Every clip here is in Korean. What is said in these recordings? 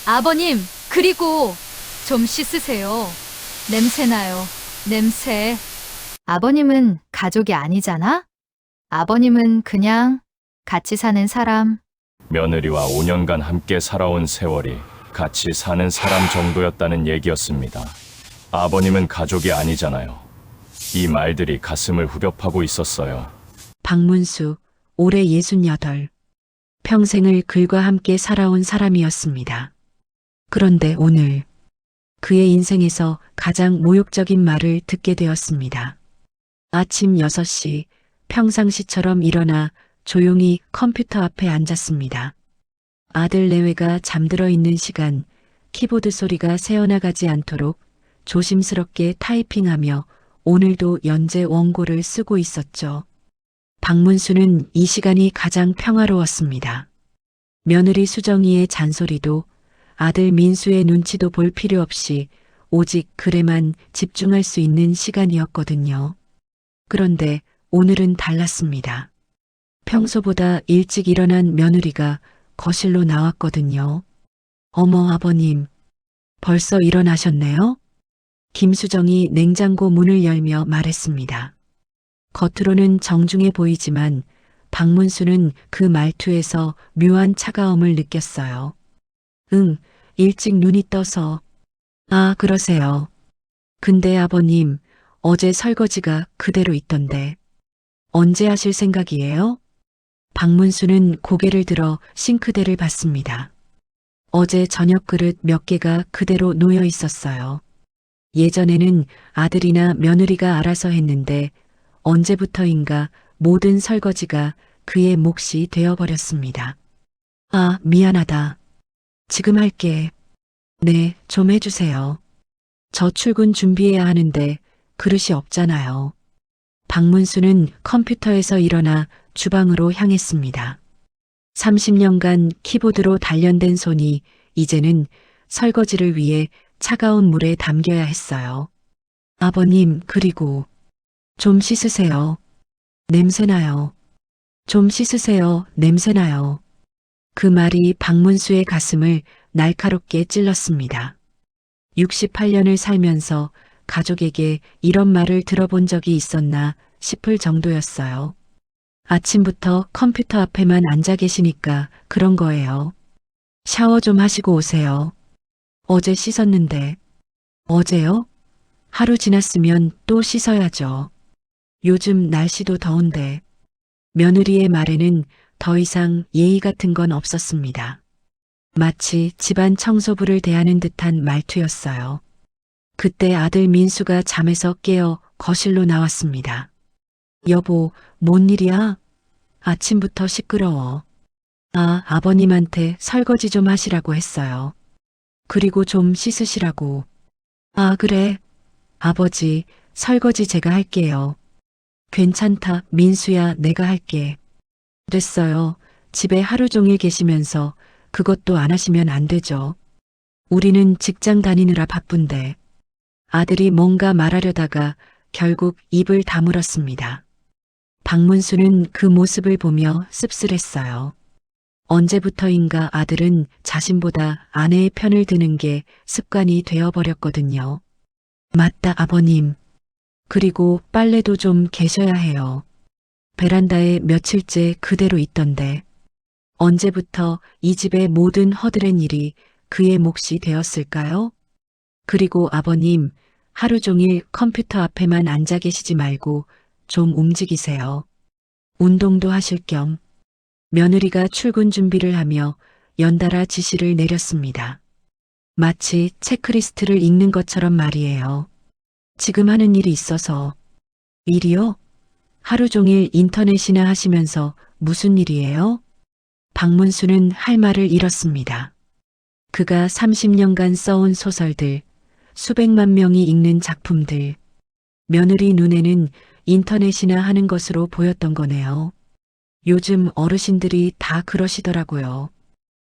아버님, 그리고 좀 씻으세요. 냄새나요. 냄새. 아버님은 가족이 아니잖아? 아버님은 그냥 같이 사는 사람. 며느리와 5년간 함께 살아온 세월이 같이 사는 사람 정도였다는 얘기였습니다. 아버님은 가족이 아니잖아요. 이 말들이 가슴을 후벼파고 있었어요. 박문수, 올해 68. 평생을 글과 함께 살아온 사람이었습니다. 그런데 오늘 그의 인생에서 가장 모욕적인 말을 듣게 되었습니다. 아침 6시 평상시처럼 일어나 조용히 컴퓨터 앞에 앉았습니다. 아들 내외가 잠들어 있는 시간, 키보드 소리가 새어나가지 않도록 조심스럽게 타이핑하며 오늘도 연재 원고를 쓰고 있었죠. 박문수는 이 시간이 가장 평화로웠습니다. 며느리 수정이의 잔소리도 아들 민수의 눈치도 볼 필요 없이 오직 글에만 집중할 수 있는 시간이었거든요. 그런데 오늘은 달랐습니다. 평소보다 일찍 일어난 며느리가 거실로 나왔거든요. 어머 아버님, 벌써 일어나셨네요? 김수정이 냉장고 문을 열며 말했습니다. 겉으로는 정중해 보이지만 박문수는 그 말투에서 묘한 차가움을 느꼈어요. 응, 일찍 눈이 떠서. 아, 그러세요. 근데 아버님, 어제 설거지가 그대로 있던데. 언제 하실 생각이에요? 박문수는 고개를 들어 싱크대를 봤습니다. 어제 저녁 그릇 몇 개가 그대로 놓여 있었어요. 예전에는 아들이나 며느리가 알아서 했는데 언제부터인가 모든 설거지가 그의 몫이 되어버렸습니다. 아, 미안하다. 지금 할게. 네, 좀 해주세요. 저 출근 준비해야 하는데 그릇이 없잖아요. 박문수는 컴퓨터에서 일어나 주방으로 향했습니다. 30년간 키보드로 단련된 손이 이제는 설거지를 위해 차가운 물에 담겨야 했어요. 아버님, 그리고 좀 씻으세요. 냄새나요. 좀 씻으세요. 냄새나요. 그 말이 박문수의 가슴을 날카롭게 찔렀습니다. 68년을 살면서 가족에게 이런 말을 들어본 적이 있었나 싶을 정도였어요. 아침부터 컴퓨터 앞에만 앉아 계시니까 그런 거예요. 샤워 좀 하시고 오세요. 어제 씻었는데. 어제요? 하루 지났으면 또 씻어야죠. 요즘 날씨도 더운데. 며느리의 말에는 더 이상 예의 같은 건 없었습니다. 마치 집안 청소부를 대하는 듯한 말투였어요. 그때 아들 민수가 잠에서 깨어 거실로 나왔습니다. 여보, 뭔 일이야? 아침부터 시끄러워. 아, 아버님한테 설거지 좀 하시라고 했어요. 그리고 좀 씻으시라고. 아, 그래. 아버지, 설거지 제가 할게요. 괜찮다, 민수야, 내가 할게. 그랬어요. 집에 하루 종일 계시면서 그것도 안 하시면 안 되죠. 우리는 직장 다니느라 바쁜데. 아들이 뭔가 말하려다가 결국 입을 다물었습니다. 박문수는 그 모습을 보며 씁쓸했어요. 언제부터인가 아들은 자신보다 아내의 편을 드는 게 습관이 되어버렸거든요. 맞다, 아버님. 그리고 빨래도 좀 개셔야 해요. 베란다에 며칠째 그대로 있던데. 언제부터 이 집의 모든 허드렛 일이 그의 몫이 되었을까요? 그리고 아버님, 하루 종일 컴퓨터 앞에만 앉아 계시지 말고 좀 움직이세요. 운동도 하실 겸. 며느리가 출근 준비를 하며 연달아 지시를 내렸습니다. 마치 체크리스트를 읽는 것처럼 말이에요. 지금 하는 일이 있어서. 일이요? 하루 종일 인터넷이나 하시면서 무슨 일이에요? 박문수는 할 말을 잃었습니다. 그가 30년간 써온 소설들, 수백만 명이 읽는 작품들, 며느리 눈에는 인터넷이나 하는 것으로 보였던 거네요. 요즘 어르신들이 다 그러시더라고요.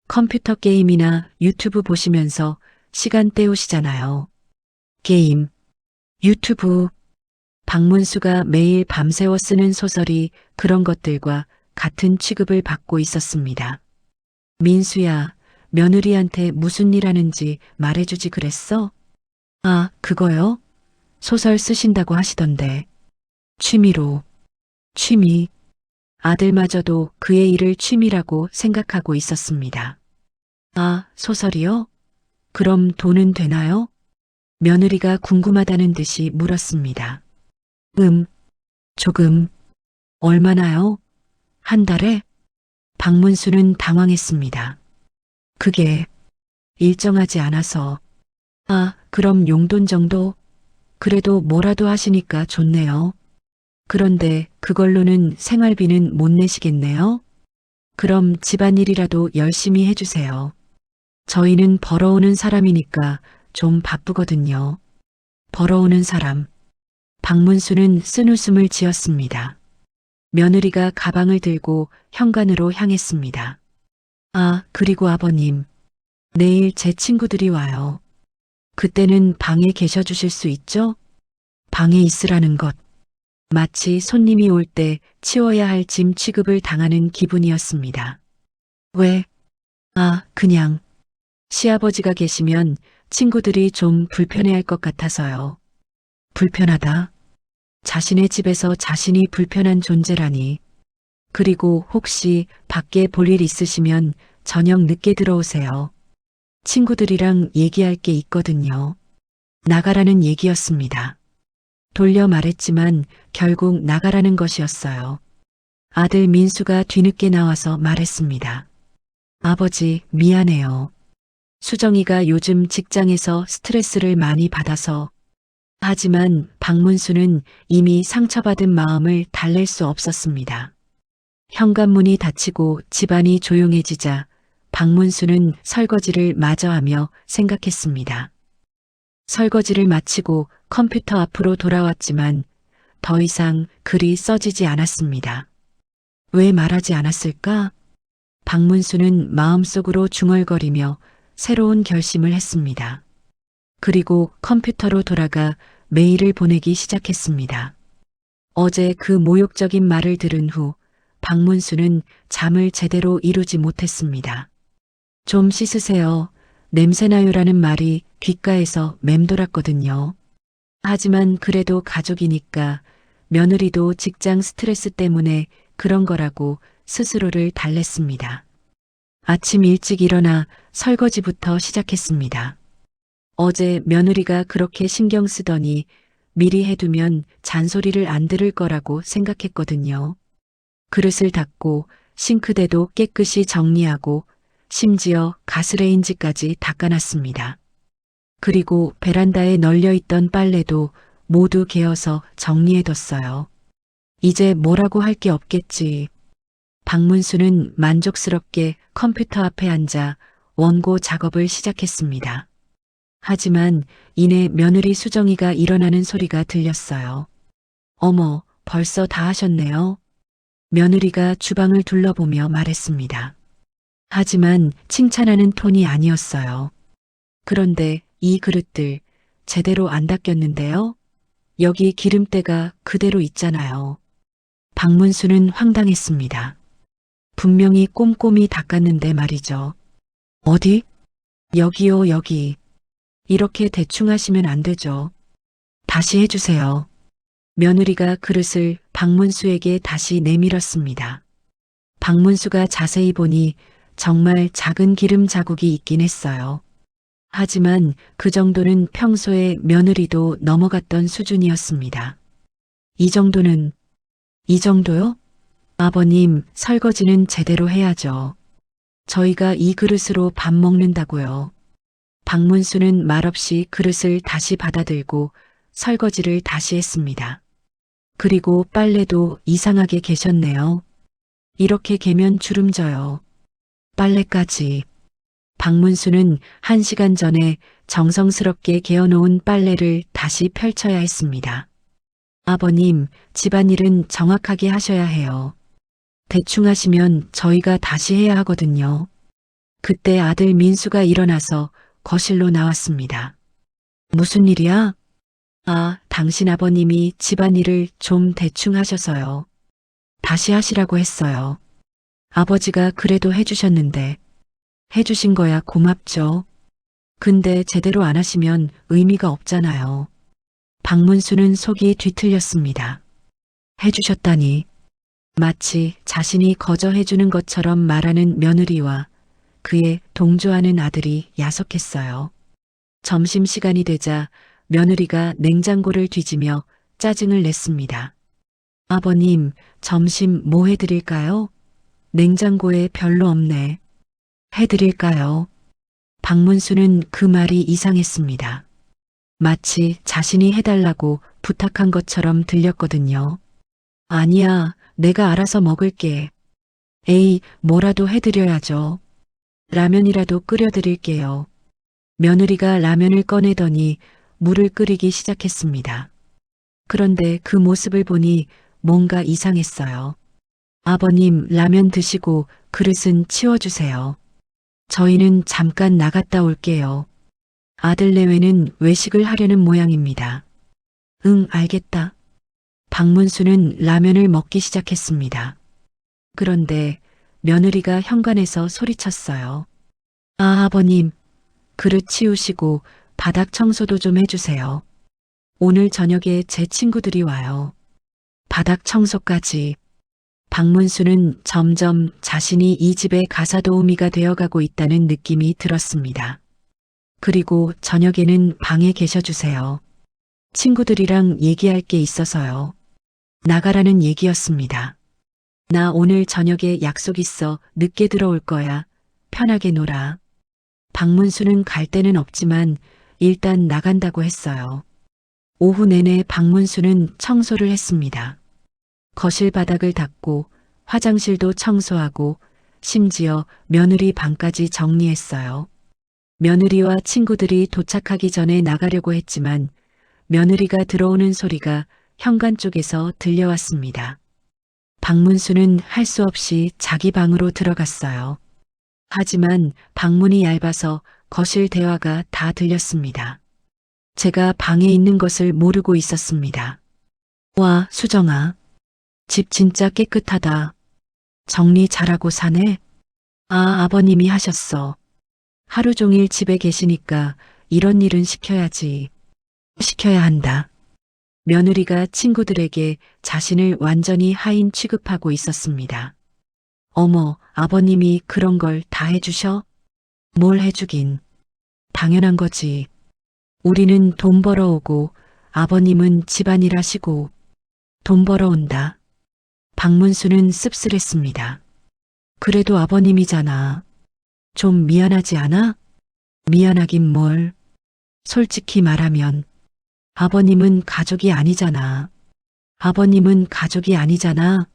컴퓨터 게임이나 유튜브 보시면서 시간 때우시잖아요. 게임, 유튜브. 박문수가 매일 밤새워 쓰는 소설이 그런 것들과 같은 취급을 받고 있었습니다. 민수야, 며느리한테 무슨 일 하는지 말해주지 그랬어? 아, 그거요? 소설 쓰신다고 하시던데. 취미로. 취미. 아들마저도 그의 일을 취미라고 생각하고 있었습니다. 아, 소설이요? 그럼 돈은 되나요? 며느리가 궁금하다는 듯이 물었습니다. 조금. 얼마나요? 한 달에? 박문수는 당황했습니다. 그게 일정하지 않아서. 아, 그럼 용돈 정도? 그래도 뭐라도 하시니까 좋네요. 그런데 그걸로는 생활비는 못 내시겠네요? 그럼 집안일이라도 열심히 해주세요. 저희는 벌어오는 사람이니까 좀 바쁘거든요. 벌어오는 사람. 박문수는 쓴웃음을 지었습니다. 며느리가 가방을 들고 현관으로 향했습니다. 아, 그리고 아버님. 내일 제 친구들이 와요. 그때는 방에 계셔 주실 수 있죠? 방에 있으라는 것. 마치 손님이 올 때 치워야 할 짐 취급을 당하는 기분이었습니다. 왜? 아, 그냥. 시아버지가 계시면 친구들이 좀 불편해할 것 같아서요. 불편하다. 자신의 집에서 자신이 불편한 존재라니. 그리고 혹시 밖에 볼 일 있으시면 저녁 늦게 들어오세요. 친구들이랑 얘기할 게 있거든요. 나가라는 얘기였습니다. 돌려 말했지만 결국 나가라는 것이었어요. 아들 민수가 뒤늦게 나와서 말했습니다. 아버지, 미안해요. 수정이가 요즘 직장에서 스트레스를 많이 받아서. 하지만 박문수는 이미 상처받은 마음을 달랠 수 없었습니다. 현관문이 닫히고 집안이 조용해지자 박문수는 설거지를 마저 하며 생각했습니다. 설거지를 마치고 컴퓨터 앞으로 돌아왔지만 더 이상 글이 써지지 않았습니다. 왜 말하지 않았을까? 박문수는 마음속으로 중얼거리며 새로운 결심을 했습니다. 그리고 컴퓨터로 돌아가 메일을 보내기 시작했습니다. 어제 그 모욕적인 말을 들은 후 박문수는 잠을 제대로 이루지 못했습니다. 좀 씻으세요. 냄새나요라는 말이 귓가에서 맴돌았거든요. 하지만 그래도 가족이니까 며느리도 직장 스트레스 때문에 그런 거라고 스스로를 달랬습니다. 아침 일찍 일어나 설거지부터 시작했습니다. 어제 며느리가 그렇게 신경 쓰더니 미리 해두면 잔소리를 안 들을 거라고 생각했거든요. 그릇을 닦고 싱크대도 깨끗이 정리하고 심지어 가스레인지까지 닦아놨습니다. 그리고 베란다에 널려있던 빨래도 모두 개어서 정리해뒀어요. 이제 뭐라고 할 게 없겠지. 박문수는 만족스럽게 컴퓨터 앞에 앉아 원고 작업을 시작했습니다. 하지만 이내 며느리 수정이가 일어나는 소리가 들렸어요. 어머, 벌써 다 하셨네요. 며느리가 주방을 둘러보며 말했습니다. 하지만 칭찬하는 톤이 아니었어요. 그런데 이 그릇들 제대로 안 닦였는데요? 여기 기름때가 그대로 있잖아요. 박문수는 황당했습니다. 분명히 꼼꼼히 닦았는데 말이죠. 어디? 여기요, 여기. 이렇게 대충 하시면 안 되죠. 다시 해주세요. 며느리가 그릇을 박문수에게 다시 내밀었습니다. 박문수가 자세히 보니 정말 작은 기름 자국이 있긴 했어요. 하지만 그 정도는 평소에 며느리도 넘어갔던 수준이었습니다. 이 정도요? 아버님, 설거지는 제대로 해야죠. 저희가 이 그릇으로 밥 먹는다고요. 박문수는 말없이 그릇을 다시 받아들고 설거지를 다시 했습니다. 그리고 빨래도 이상하게 개셨네요. 이렇게 개면 주름져요. 빨래까지. 박문수는 1시간 전에 정성스럽게 개어놓은 빨래를 다시 펼쳐야 했습니다. 아버님, 집안일은 정확하게 하셔야 해요. 대충 하시면 저희가 다시 해야 하거든요. 그때 아들 민수가 일어나서 거실로 나왔습니다. 무슨 일이야? 아, 당신 아버님이 집안일을 좀 대충 하셔서요. 다시 하시라고 했어요. 아버지가 그래도 해주셨는데. 해주신 거야 고맙죠. 근데 제대로 안 하시면 의미가 없잖아요. 박문수는 속이 뒤틀렸습니다. 해주셨다니. 마치 자신이 거저 해주는 것처럼 말하는 며느리와 그에 동조하는 아들이 야속했어요. 점심시간이 되자 며느리가 냉장고를 뒤지며 짜증을 냈습니다. 아버님, 점심 뭐 해드릴까요? 냉장고에 별로 없네. 해드릴까요? 박문수는 그 말이 이상했습니다. 마치 자신이 해달라고 부탁한 것처럼 들렸거든요. 아니야, 내가 알아서 먹을게. 에이, 뭐라도 해드려야죠. 라면이라도 끓여드릴게요. 며느리가 라면을 꺼내더니 물을 끓이기 시작했습니다. 그런데 그 모습을 보니 뭔가 이상했어요. 아버님, 라면 드시고 그릇은 치워주세요. 저희는 잠깐 나갔다 올게요. 아들 내외는 외식을 하려는 모양입니다. 응, 알겠다. 박문수는 라면을 먹기 시작했습니다. 그런데 며느리가 현관에서 소리쳤어요. 아, 아버님, 그릇 치우시고 바닥 청소도 좀 해주세요. 오늘 저녁에 제 친구들이 와요. 바닥 청소까지. 박문수는 점점 자신이 이 집의 가사도우미가 되어가고 있다는 느낌이 들었습니다. 그리고 저녁에는 방에 계셔주세요. 친구들이랑 얘기할 게 있어서요. 나가라는 얘기였습니다. 나 오늘 저녁에 약속 있어 늦게 들어올 거야. 편하게 놀아. 박문수는 갈 데는 없지만 일단 나간다고 했어요. 오후 내내 박문수는 청소를 했습니다. 거실 바닥을 닦고 화장실도 청소하고 심지어 며느리 방까지 정리했어요. 며느리와 친구들이 도착하기 전에 나가려고 했지만 며느리가 들어오는 소리가 현관 쪽에서 들려왔습니다. 박문수는 할 수 없이 자기 방으로 들어갔어요. 하지만 방문이 얇아서 거실 대화가 다 들렸습니다. 제가 방에 있는 것을 모르고 있었습니다. 와, 수정아. 집 진짜 깨끗하다. 정리 잘하고 사네? 아, 아버님이 하셨어. 하루 종일 집에 계시니까 이런 일은 시켜야지. 시켜야 한다. 며느리가 친구들에게 자신을 완전히 하인 취급하고 있었습니다. 어머, 아버님이 그런 걸 다 해주셔? 뭘 해주긴. 당연한 거지. 우리는 돈 벌어오고 아버님은 집안일 하시고 돈 벌어온다. 박문수는 씁쓸했습니다. 그래도 아버님이잖아. 좀 미안하지 않아? 미안하긴 뭘. 솔직히 말하면 아버님은 가족이 아니잖아. 아버님은 가족이 아니잖아.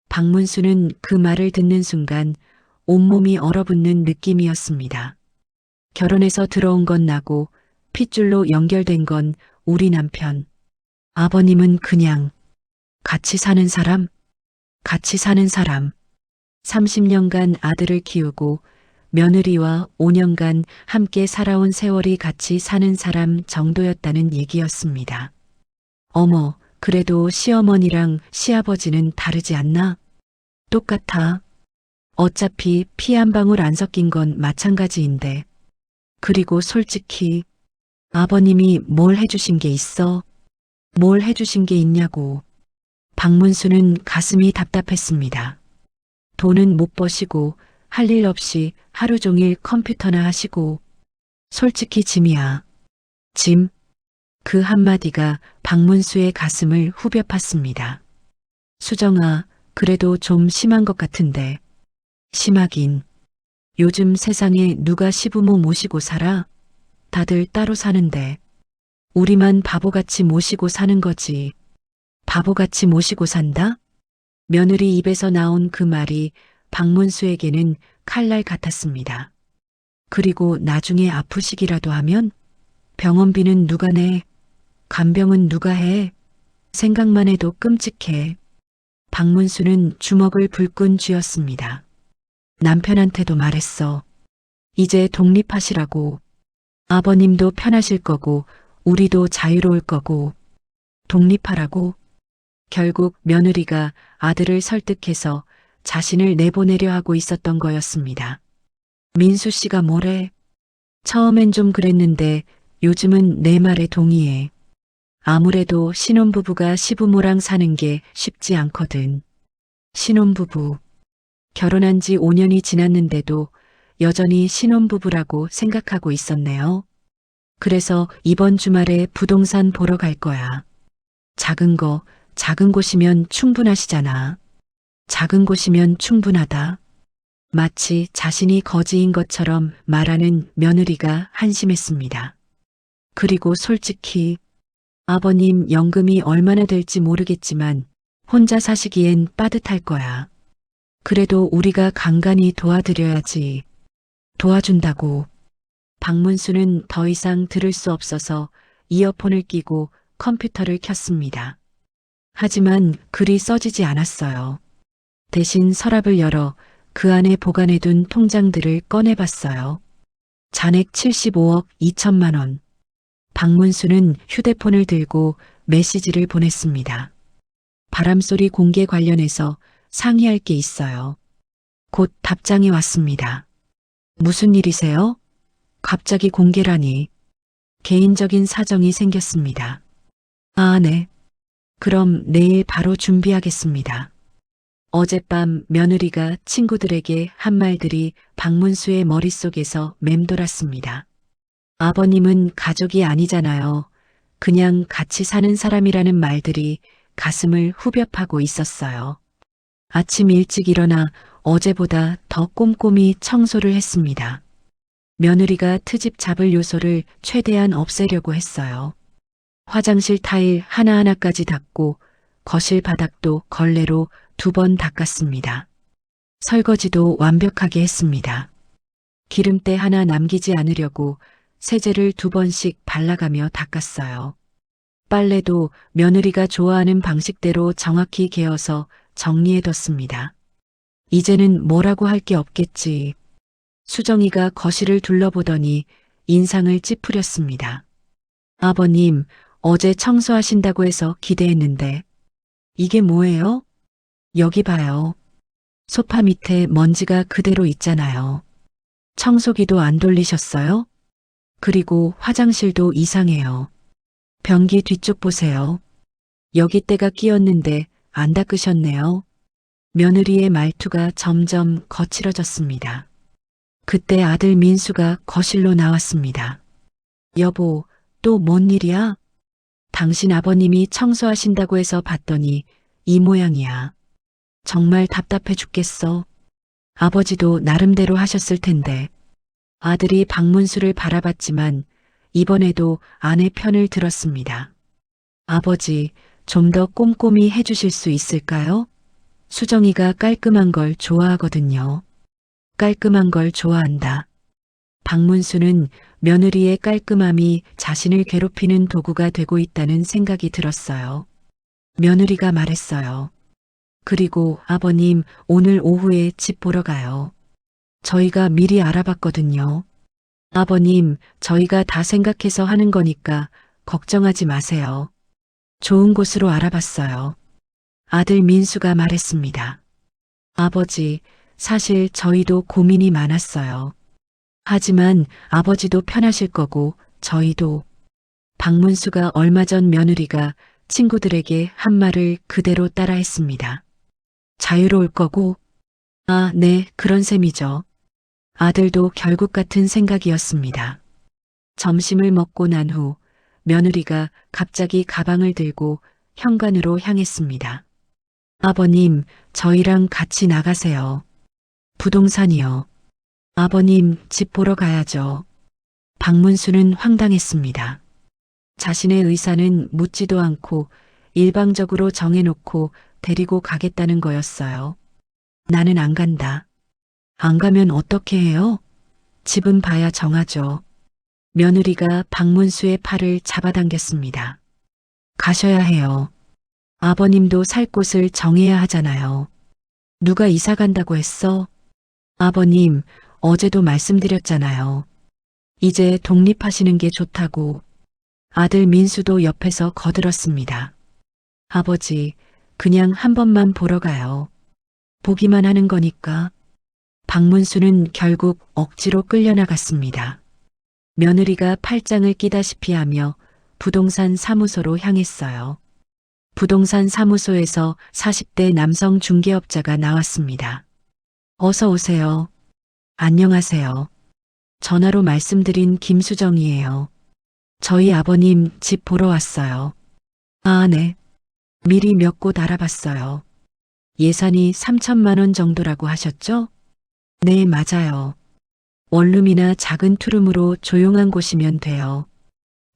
박문수는 그 말을 듣는 순간 온몸이 얼어붙는 느낌이었습니다. 결혼해서 들어온 건 나고 핏줄로 연결된 건 우리 남편. 아버님은 그냥 같이 사는 사람? 같이 사는 사람. 30년간 아들을 키우고 며느리와 5년간 함께 살아온 세월이 같이 사는 사람 정도였다는 얘기였습니다. 어머, 그래도 시어머니랑 시아버지는 다르지 않나? 똑같아. 어차피 피 한 방울 안 섞인 건 마찬가지인데. 그리고 솔직히 아버님이 뭘 해주신 게 있어? 뭘 해주신 게 있냐고. 박문수는 가슴이 답답했습니다. 돈은 못 버시고 할 일 없이 하루 종일 컴퓨터나 하시고. 솔직히 짐이야. 짐. 그 한마디가 박문수의 가슴을 후벼 팠습니다. 수정아, 그래도 좀 심한 것 같은데. 심하긴. 요즘 세상에 누가 시부모 모시고 살아? 다들 따로 사는데. 우리만 바보같이 모시고 사는 거지. 바보같이 모시고 산다? 며느리 입에서 나온 그 말이 박문수에게는 칼날 같았습니다. 그리고 나중에 아프시기라도 하면 병원비는 누가 내? 간병은 누가 해? 생각만 해도 끔찍해. 박문수는 주먹을 불끈 쥐었습니다. 남편한테도 말했어. 이제 독립하시라고. 아버님도 편하실 거고 우리도 자유로울 거고. 독립하라고. 결국 며느리가 아들을 설득해서 자신을 내보내려 하고 있었던 거였습니다. 민수 씨가 뭐래? 처음엔 좀 그랬는데 요즘은 내 말에 동의해. 아무래도 신혼부부가 시부모랑 사는 게 쉽지 않거든. 신혼부부. 결혼한 지 5년이 지났는데도 여전히 신혼부부라고 생각하고 있었네요. 그래서 이번 주말에 부동산 보러 갈 거야. 작은 작은 곳이면 충분하시잖아. 작은 곳이면 충분하다. 마치 자신이 거지인 것처럼 말하는 며느리가 한심했습니다. 그리고 솔직히 아버님 연금이 얼마나 될지 모르겠지만 혼자 사시기엔 빠듯할 거야. 그래도 우리가 간간히 도와드려야지. 도와준다고. 박문수는 더 이상 들을 수 없어서 이어폰을 끼고 컴퓨터를 켰습니다. 하지만 글이 써지지 않았어요. 대신 서랍을 열어 그 안에 보관해둔 통장들을 꺼내봤어요. 잔액 75억 2천만 원. 박문수는 휴대폰을 들고 메시지를 보냈습니다. 바람소리 공개 관련해서 상의할 게 있어요. 곧 답장이 왔습니다. 무슨 일이세요? 갑자기 공개라니. 개인적인 사정이 생겼습니다. 아, 네. 그럼 내일 바로 준비하겠습니다. 어젯밤 며느리가 친구들에게 한 말들이 박문수의 머릿속에서 맴돌았습니다. 아버님은 가족이 아니잖아요. 그냥 같이 사는 사람이라는 말들이 가슴을 후벼파고 있었어요. 아침 일찍 일어나 어제보다 더 꼼꼼히 청소를 했습니다. 며느리가 트집 잡을 요소를 최대한 없애려고 했어요. 화장실 타일 하나하나까지 닦고 거실 바닥도 걸레로 2번 닦았습니다. 설거지도 완벽하게 했습니다. 기름때 하나 남기지 않으려고 세제를 2번씩 발라가며 닦았어요. 빨래도 며느리가 좋아하는 방식대로 정확히 개어서 정리해뒀습니다. 이제는 뭐라고 할 게 없겠지. 수정이가 거실을 둘러보더니 인상을 찌푸렸습니다. 아버님, 어제 청소하신다고 해서 기대했는데 이게 뭐예요? 여기 봐요. 소파 밑에 먼지가 그대로 있잖아요. 청소기도 안 돌리셨어요? 그리고 화장실도 이상해요. 변기 뒤쪽 보세요. 여기 때가 끼었는데 안 닦으셨네요. 며느리의 말투가 점점 거칠어졌습니다. 그때 아들 민수가 거실로 나왔습니다. 여보, 또 뭔 일이야? 당신 아버님이 청소하신다고 해서 봤더니 이 모양이야. 정말 답답해 죽겠어. 아버지도 나름대로 하셨을 텐데. 아들이 박문수를 바라봤지만 이번에도 아내 편을 들었습니다. 아버지, 좀 더 꼼꼼히 해주실 수 있을까요? 수정이가 깔끔한 걸 좋아하거든요. 깔끔한 걸 좋아한다. 박문수는 며느리의 깔끔함이 자신을 괴롭히는 도구가 되고 있다는 생각이 들었어요. 며느리가 말했어요. 그리고 아버님, 오늘 오후에 집 보러 가요. 저희가 미리 알아봤거든요. 아버님, 저희가 다 생각해서 하는 거니까 걱정하지 마세요. 좋은 곳으로 알아봤어요. 아들 민수가 말했습니다. 아버지, 사실 저희도 고민이 많았어요. 하지만 아버지도 편하실 거고 저희도. 박문수가 얼마 전 며느리가 친구들에게 한 말을 그대로 따라했습니다. 자유로울 거고. 아, 네, 그런 셈이죠. 아들도 결국 같은 생각이었습니다. 점심을 먹고 난 후 며느리가 갑자기 가방을 들고 현관으로 향했습니다. 아버님, 저희랑 같이 나가세요. 부동산이요. 아버님, 집 보러 가야죠. 박문수는 황당했습니다. 자신의 의사는 묻지도 않고 일방적으로 정해놓고 데리고 가겠다는 거였어요. 나는 안 간다. 안 가면 어떻게 해요? 집은 봐야 정하죠. 며느리가 박문수의 팔을 잡아당겼습니다. 가셔야 해요. 아버님도 살 곳을 정해야 하잖아요. 누가 이사 간다고 했어? 아버님, 어제도 말씀드렸잖아요. 이제 독립하시는 게 좋다고. 아들 민수도 옆에서 거들었습니다. 아버지, 그냥 한 번만 보러 가요. 보기만 하는 거니까. 박문수는 결국 억지로 끌려나갔습니다. 며느리가 팔짱을 끼다시피 하며 부동산 사무소로 향했어요. 부동산 사무소에서 40대 남성 중개업자가 나왔습니다. 어서 오세요. 안녕하세요. 전화로 말씀드린 김수정이에요. 저희 아버님 집 보러 왔어요. 아, 네. 미리 몇 곳 알아봤어요. 예산이 3천만 원 정도라고 하셨죠? 네, 맞아요. 원룸이나 작은 투룸으로 조용한 곳이면 돼요.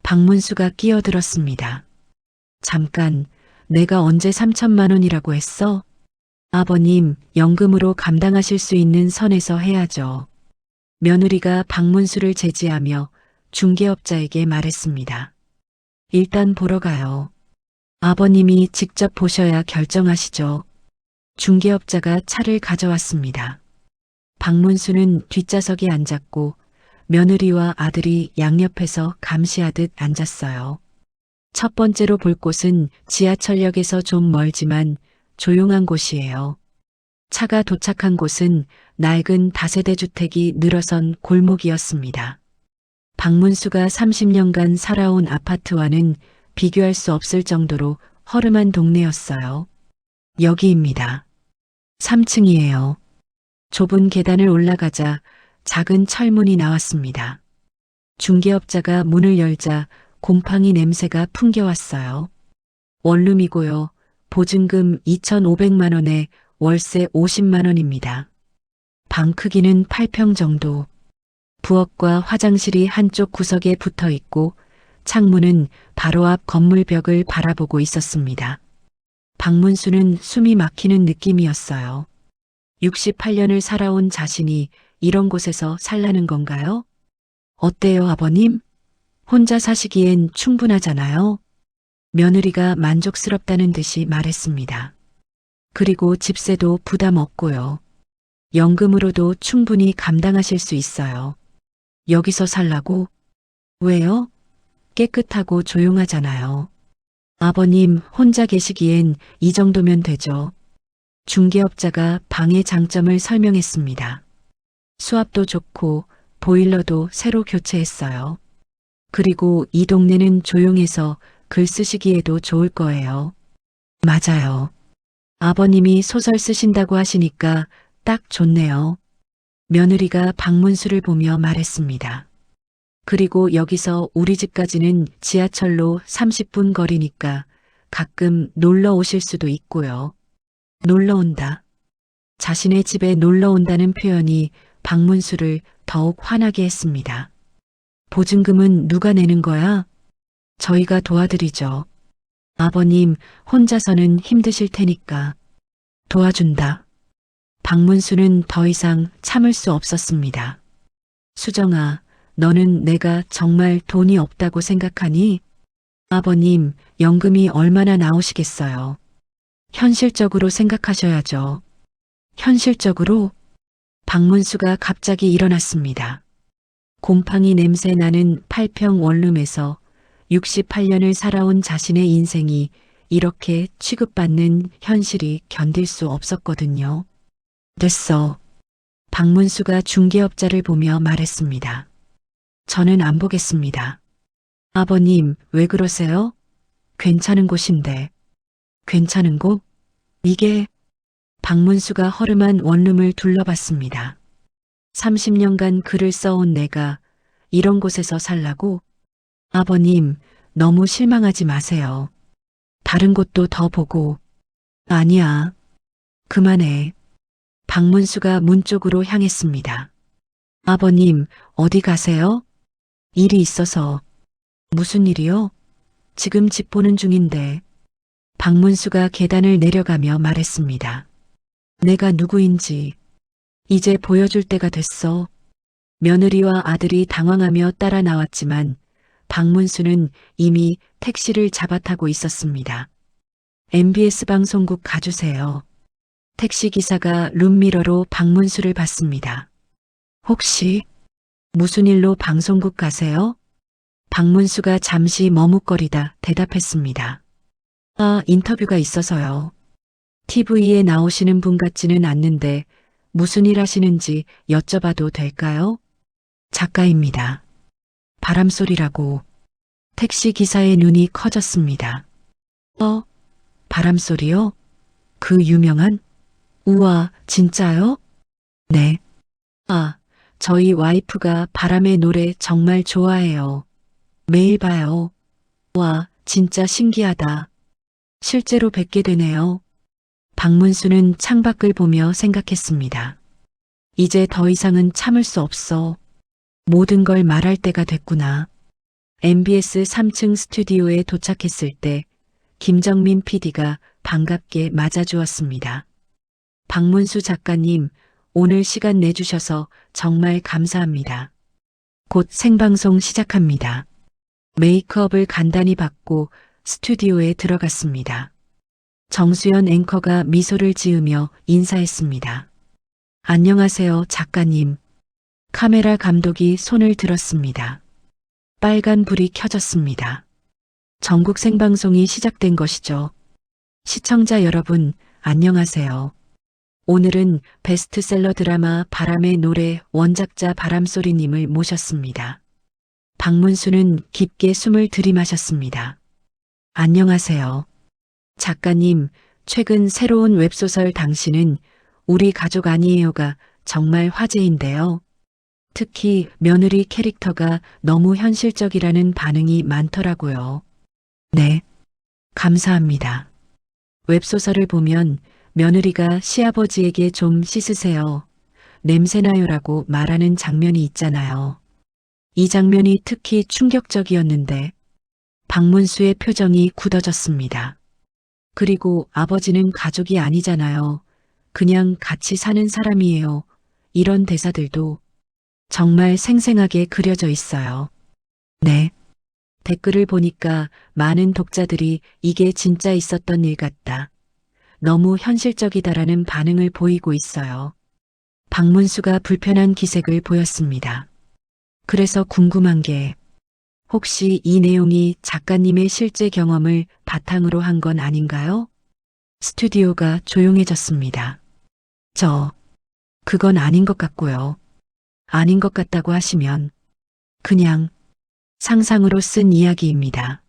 박문수가 끼어들었습니다. 잠깐, 내가 언제 3천만 원이라고 했어? 아버님, 연금으로 감당하실 수 있는 선에서 해야죠. 며느리가 박문수를 제지하며 중개업자에게 말했습니다. 일단 보러 가요. 아버님이 직접 보셔야 결정하시죠. 중개업자가 차를 가져왔습니다. 박문수는 뒷좌석에 앉았고 며느리와 아들이 양옆에서 감시하듯 앉았어요. 첫 번째로 볼 곳은 지하철역에서 좀 멀지만 조용한 곳이에요. 차가 도착한 곳은 낡은 다세대 주택이 늘어선 골목이었습니다. 박문수가 30년간 살아온 아파트와는 비교할 수 없을 정도로 허름한 동네였어요. 여기입니다. 3층이에요. 좁은 계단을 올라가자 작은 철문이 나왔습니다. 중개업자가 문을 열자 곰팡이 냄새가 풍겨왔어요. 원룸이고요. 보증금 2,500만 원에 월세 50만 원입니다. 방 크기는 8평 정도. 부엌과 화장실이 한쪽 구석에 붙어 있고 창문은 바로 앞 건물 벽을 바라보고 있었습니다. 박문수는 숨이 막히는 느낌이었어요. 68년을 살아온 자신이 이런 곳에서 살라는 건가요? 어때요, 아버님? 혼자 사시기엔 충분하잖아요. 며느리가 만족스럽다는 듯이 말했습니다. 그리고 집세도 부담 없고요. 연금으로도 충분히 감당하실 수 있어요. 여기서 살라고? 왜요? 깨끗하고 조용하잖아요. 아버님 혼자 계시기엔 이 정도면 되죠. 중개업자가 방의 장점을 설명했습니다. 수압도 좋고 보일러도 새로 교체했어요. 그리고 이 동네는 조용해서 글 쓰시기에도 좋을 거예요. 맞아요. 아버님이 소설 쓰신다고 하시니까 딱 좋네요. 며느리가 박문수를 보며 말했습니다. 그리고 여기서 우리 집까지는 지하철로 30분 거리니까 가끔 놀러 오실 수도 있고요. 놀러 온다. 자신의 집에 놀러 온다는 표현이 박문수를 더욱 화나게 했습니다. 보증금은 누가 내는 거야? 저희가 도와드리죠. 아버님 혼자서는 힘드실 테니까. 도와준다. 박문수는 더 이상 참을 수 없었습니다. 수정아, 너는 내가 정말 돈이 없다고 생각하니? 아버님, 연금이 얼마나 나오시겠어요? 현실적으로 생각하셔야죠. 현실적으로? 박문수가 갑자기 일어났습니다. 곰팡이 냄새 나는 8평 원룸에서 68년을 살아온 자신의 인생이 이렇게 취급받는 현실이 견딜 수 없었거든요. 됐어. 박문수가 중개업자를 보며 말했습니다. 저는 안 보겠습니다. 아버님, 왜 그러세요? 괜찮은 곳인데. 괜찮은 곳? 이게... 박문수가 허름한 원룸을 둘러봤습니다. 30년간 글을 써온 내가 이런 곳에서 살라고? 아버님, 너무 실망하지 마세요. 다른 곳도 더 보고. 아니야. 그만해. 박문수가 문 쪽으로 향했습니다. 아버님, 어디 가세요? 일이 있어서. 무슨 일이요? 지금 집 보는 중인데. 박문수가 계단을 내려가며 말했습니다. 내가 누구인지 이제 보여줄 때가 됐어. 며느리와 아들이 당황하며 따라 나왔지만 박문수는 이미 택시를 잡아타고 있었습니다. MBS 방송국 가주세요. 택시기사가 룸미러로 박문수를 봤습니다. 혹시 무슨 일로 방송국 가세요? 박문수가 잠시 머뭇거리다 대답했습니다. 아, 인터뷰가 있어서요. TV에 나오시는 분 같지는 않는데 무슨 일 하시는지 여쭤봐도 될까요? 작가입니다. 바람소리라고. 택시 기사의 눈이 커졌습니다. 바람소리요? 그 유명한? 우와, 진짜요? 네. 저희 와이프가 바람의 노래 정말 좋아해요. 매일 봐요. 와, 진짜 신기하다. 실제로 뵙게 되네요. 박문수는 창밖을 보며 생각했습니다. 이제 더 이상은 참을 수 없어. 모든 걸 말할 때가 됐구나. MBS 3층 스튜디오에 도착했을 때 김정민 PD가 반갑게 맞아주었습니다. 박문수 작가님, 오늘 시간 내주셔서 정말 감사합니다. 곧 생방송 시작합니다. 메이크업을 간단히 받고 스튜디오에 들어갔습니다. 정수연 앵커가 미소를 지으며 인사했습니다. 안녕하세요, 작가님. 카메라 감독이 손을 들었습니다. 빨간 불이 켜졌습니다. 전국 생방송이 시작된 것이죠. 시청자 여러분, 안녕하세요. 오늘은 베스트셀러 드라마 바람의 노래 원작자 바람소리님을 모셨습니다. 박문수는 깊게 숨을 들이마셨습니다. 안녕하세요. 작가님, 최근 새로운 웹소설 당신은 우리 가족 아니에요가 정말 화제인데요. 특히 며느리 캐릭터가 너무 현실적이라는 반응이 많더라고요. 네, 감사합니다. 웹소설을 보면 며느리가 시아버지에게 좀 씻으세요. 냄새나요라고 말하는 장면이 있잖아요. 이 장면이 특히 충격적이었는데 박문수의 표정이 굳어졌습니다. 그리고 아버지는 가족이 아니잖아요. 그냥 같이 사는 사람이에요. 이런 대사들도 정말 생생하게 그려져 있어요. 네. 댓글을 보니까 많은 독자들이 이게 진짜 있었던 일 같다. 너무 현실적이다라는 반응을 보이고 있어요. 박문수가 불편한 기색을 보였습니다. 그래서 궁금한 게 혹시 이 내용이 작가님의 실제 경험을 바탕으로 한 건 아닌가요? 스튜디오가 조용해졌습니다. 그건 아닌 것 같고요. 아닌 것 같다고 하시면 그냥 상상으로 쓴 이야기입니다.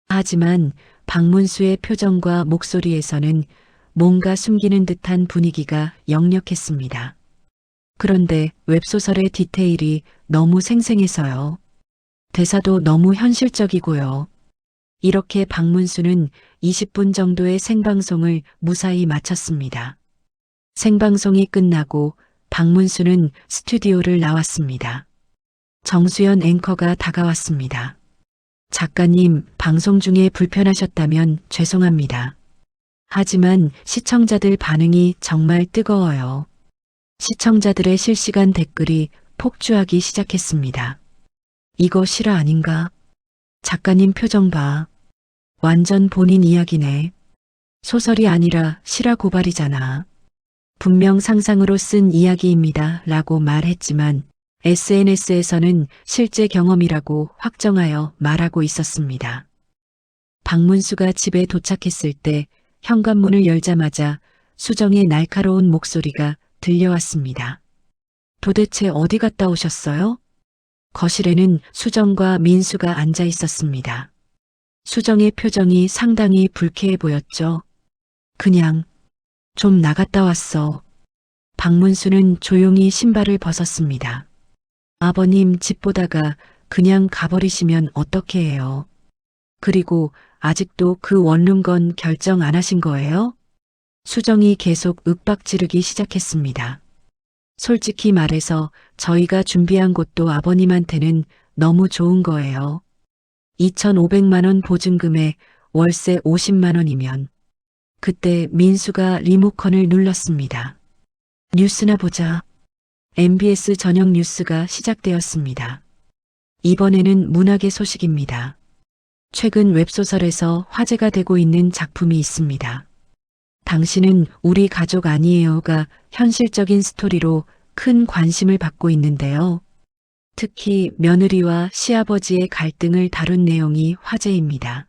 하지만 박문수의 표정과 목소리에서는 뭔가 숨기는 듯한 분위기가 역력했습니다. 그런데 웹소설의 디테일이 너무 생생해서요. 대사도 너무 현실적이고요. 이렇게 박문수는 20분 정도의 생방송을 무사히 마쳤습니다. 생방송이 끝나고 박문수는 스튜디오를 나왔습니다. 정수연 앵커가 다가왔습니다. 작가님, 방송 중에 불편하셨다면 죄송합니다. 하지만 시청자들 반응이 정말 뜨거워요. 시청자들의 실시간 댓글이 폭주하기 시작했습니다. 이거 실화 아닌가? 작가님 표정 봐. 완전 본인 이야기네. 소설이 아니라 실화 고발이잖아. 분명 상상으로 쓴 이야기입니다. 라고 말했지만 SNS에서는 실제 경험이라고 확정하여 말하고 있었습니다. 박문수가 집에 도착했을 때 현관문을 열자마자 수정의 날카로운 목소리가 들려왔습니다. 도대체 어디 갔다 오셨어요? 거실에는 수정과 민수가 앉아 있었습니다. 수정의 표정이 상당히 불쾌해 보였죠. 그냥 좀 나갔다 왔어. 박문수는 조용히 신발을 벗었습니다. 아버님 집 보다가 그냥 가버리시면 어떻게 해요? 그리고 아직도 그 원룸건 결정 안 하신 거예요? 수정이 계속 윽박지르기 시작했습니다. 솔직히 말해서 저희가 준비한 곳도 아버님한테는 너무 좋은 거예요. 2,500만 원 보증금에 월세 50만 원이면. 그때 민수가 리모컨을 눌렀습니다. 뉴스나 보자. MBS 저녁 뉴스가 시작되었습니다. 이번에는 문학의 소식입니다. 최근 웹소설에서 화제가 되고 있는 작품이 있습니다. 당신은 우리 가족 아니에요가 현실적인 스토리로 큰 관심을 받고 있는데요. 특히 며느리와 시아버지의 갈등을 다룬 내용이 화제입니다.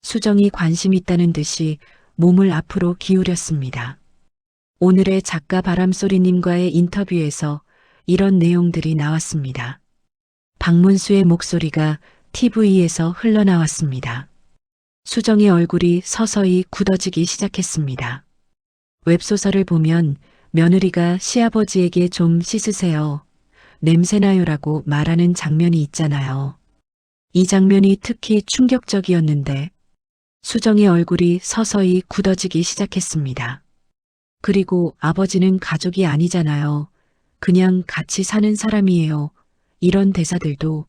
수정이 관심 있다는 듯이 몸을 앞으로 기울였습니다. 오늘의 작가 바람소리님과의 인터뷰에서 이런 내용들이 나왔습니다. 박문수의 목소리가 TV에서 흘러나왔습니다. 수정의 얼굴이 서서히 굳어지기 시작했습니다. 웹소설을 보면 며느리가 시아버지에게 좀 씻으세요. 냄새나요라고 말하는 장면이 있잖아요. 이 장면이 특히 충격적이었는데 수정의 얼굴이 서서히 굳어지기 시작했습니다. 그리고 아버지는 가족이 아니잖아요. 그냥 같이 사는 사람이에요. 이런 대사들도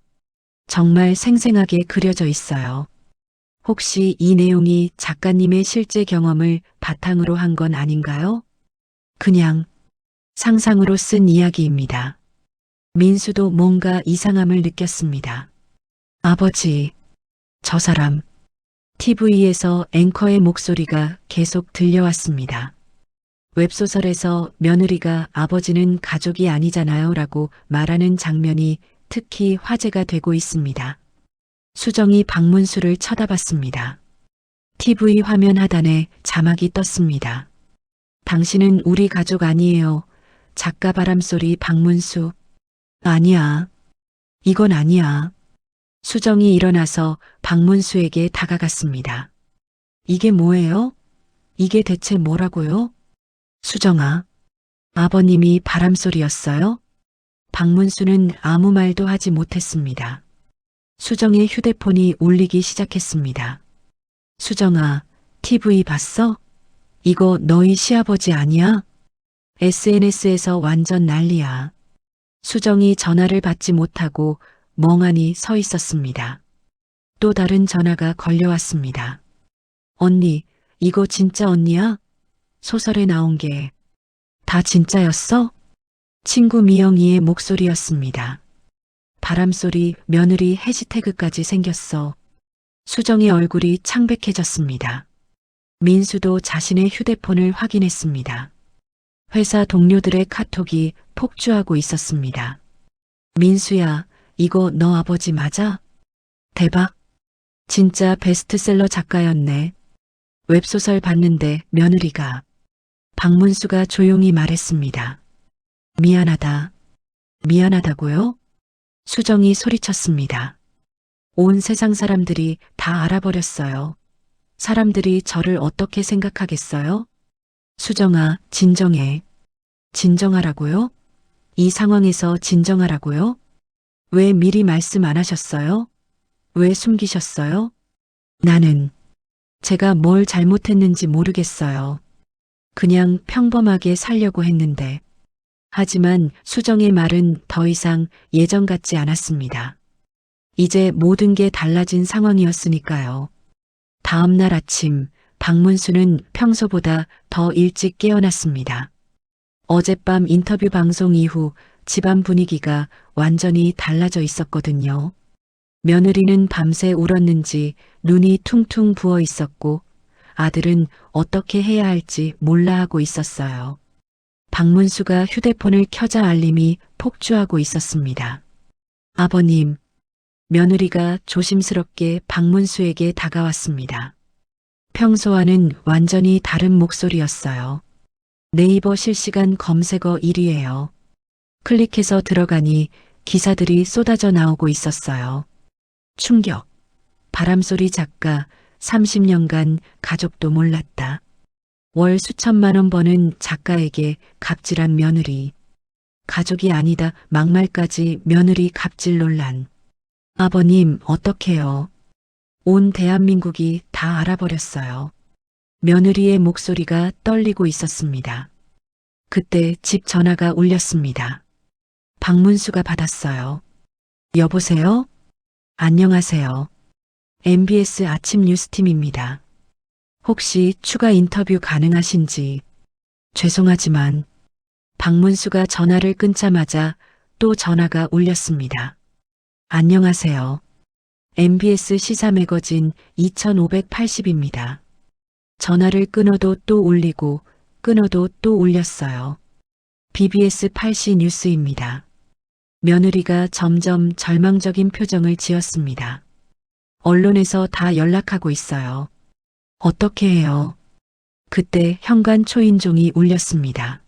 정말 생생하게 그려져 있어요. 혹시 이 내용이 작가님의 실제 경험을 바탕으로 한 건 아닌가요? 그냥 상상으로 쓴 이야기입니다. 민수도 뭔가 이상함을 느꼈습니다. 아버지, 저 사람. TV에서 앵커의 목소리가 계속 들려왔습니다. 웹소설에서 며느리가 아버지는 가족이 아니잖아요 라고 말하는 장면이 특히 화제가 되고 있습니다. 수정이 박문수를 쳐다봤습니다. TV 화면 하단에 자막이 떴습니다. 당신은 우리 가족 아니에요. 작가 바람소리 박문수. 아니야. 이건 아니야. 수정이 일어나서 박문수에게 다가갔습니다. 이게 뭐예요? 이게 대체 뭐라고요? 수정아, 아버님이 바람소리였어요? 박문수는 아무 말도 하지 못했습니다. 수정의 휴대폰이 울리기 시작했습니다. 수정아, TV 봤어? 이거 너희 시아버지 아니야? SNS에서 완전 난리야. 수정이 전화를 받지 못하고 멍하니 서 있었습니다. 또 다른 전화가 걸려왔습니다. 언니, 이거 진짜 언니야? 소설에 나온 게 다 진짜였어? 친구 미영이의 목소리였습니다. 바람소리 며느리 해시태그까지 생겼어. 수정의 얼굴이 창백해졌습니다. 민수도 자신의 휴대폰을 확인했습니다. 회사 동료들의 카톡이 폭주하고 있었습니다. 민수야, 이거 너 아버지 맞아? 대박. 진짜 베스트셀러 작가였네. 웹소설 봤는데 며느리가. 박문수가 조용히 말했습니다. 미안하다. 미안하다고요? 수정이 소리쳤습니다. 온 세상 사람들이 다 알아버렸어요. 사람들이 저를 어떻게 생각하겠어요? 수정아, 진정해. 진정하라고요? 이 상황에서 진정하라고요? 왜 미리 말씀 안 하셨어요? 왜 숨기셨어요? 나는 제가 뭘 잘못했는지 모르겠어요. 그냥 평범하게 살려고 했는데. 하지만 수정의 말은 더 이상 예전 같지 않았습니다. 이제 모든 게 달라진 상황이었으니까요. 다음 날 아침, 박문수는 평소보다 더 일찍 깨어났습니다. 어젯밤 인터뷰 방송 이후 집안 분위기가 완전히 달라져 있었거든요. 며느리는 밤새 울었는지 눈이 퉁퉁 부어 있었고 아들은 어떻게 해야 할지 몰라 하고 있었어요. 박문수가 휴대폰을 켜자 알림이 폭주하고 있었습니다. 아버님, 며느리가 조심스럽게 박문수에게 다가왔습니다. 평소와는 완전히 다른 목소리였어요. 네이버 실시간 검색어 1위예요. 클릭해서 들어가니 기사들이 쏟아져 나오고 있었어요. 충격. 바람소리 작가 30년간 가족도 몰랐다. 월 수천만 원 버는 작가에게 갑질한 며느리. 가족이 아니다 막말까지 며느리 갑질 논란. 아버님 어떡해요. 온 대한민국이 다 알아버렸어요. 며느리의 목소리가 떨리고 있었습니다. 그때 집 전화가 울렸습니다. 박문수가 받았어요. 여보세요? 안녕하세요. MBS 아침 뉴스팀입니다. 혹시 추가 인터뷰 가능하신지. 죄송하지만 박문수가 전화를 끊자마자 또 전화가 울렸습니다. 안녕하세요. MBS 시사 매거진 2580입니다. 전화를 끊어도 또 울리고 끊어도 또 울렸어요. BBS 8시 뉴스입니다. 며느리가 점점 절망적인 표정을 지었습니다. 언론에서 다 연락하고 있어요. 어떻게 해요? 그때 현관 초인종이 울렸습니다.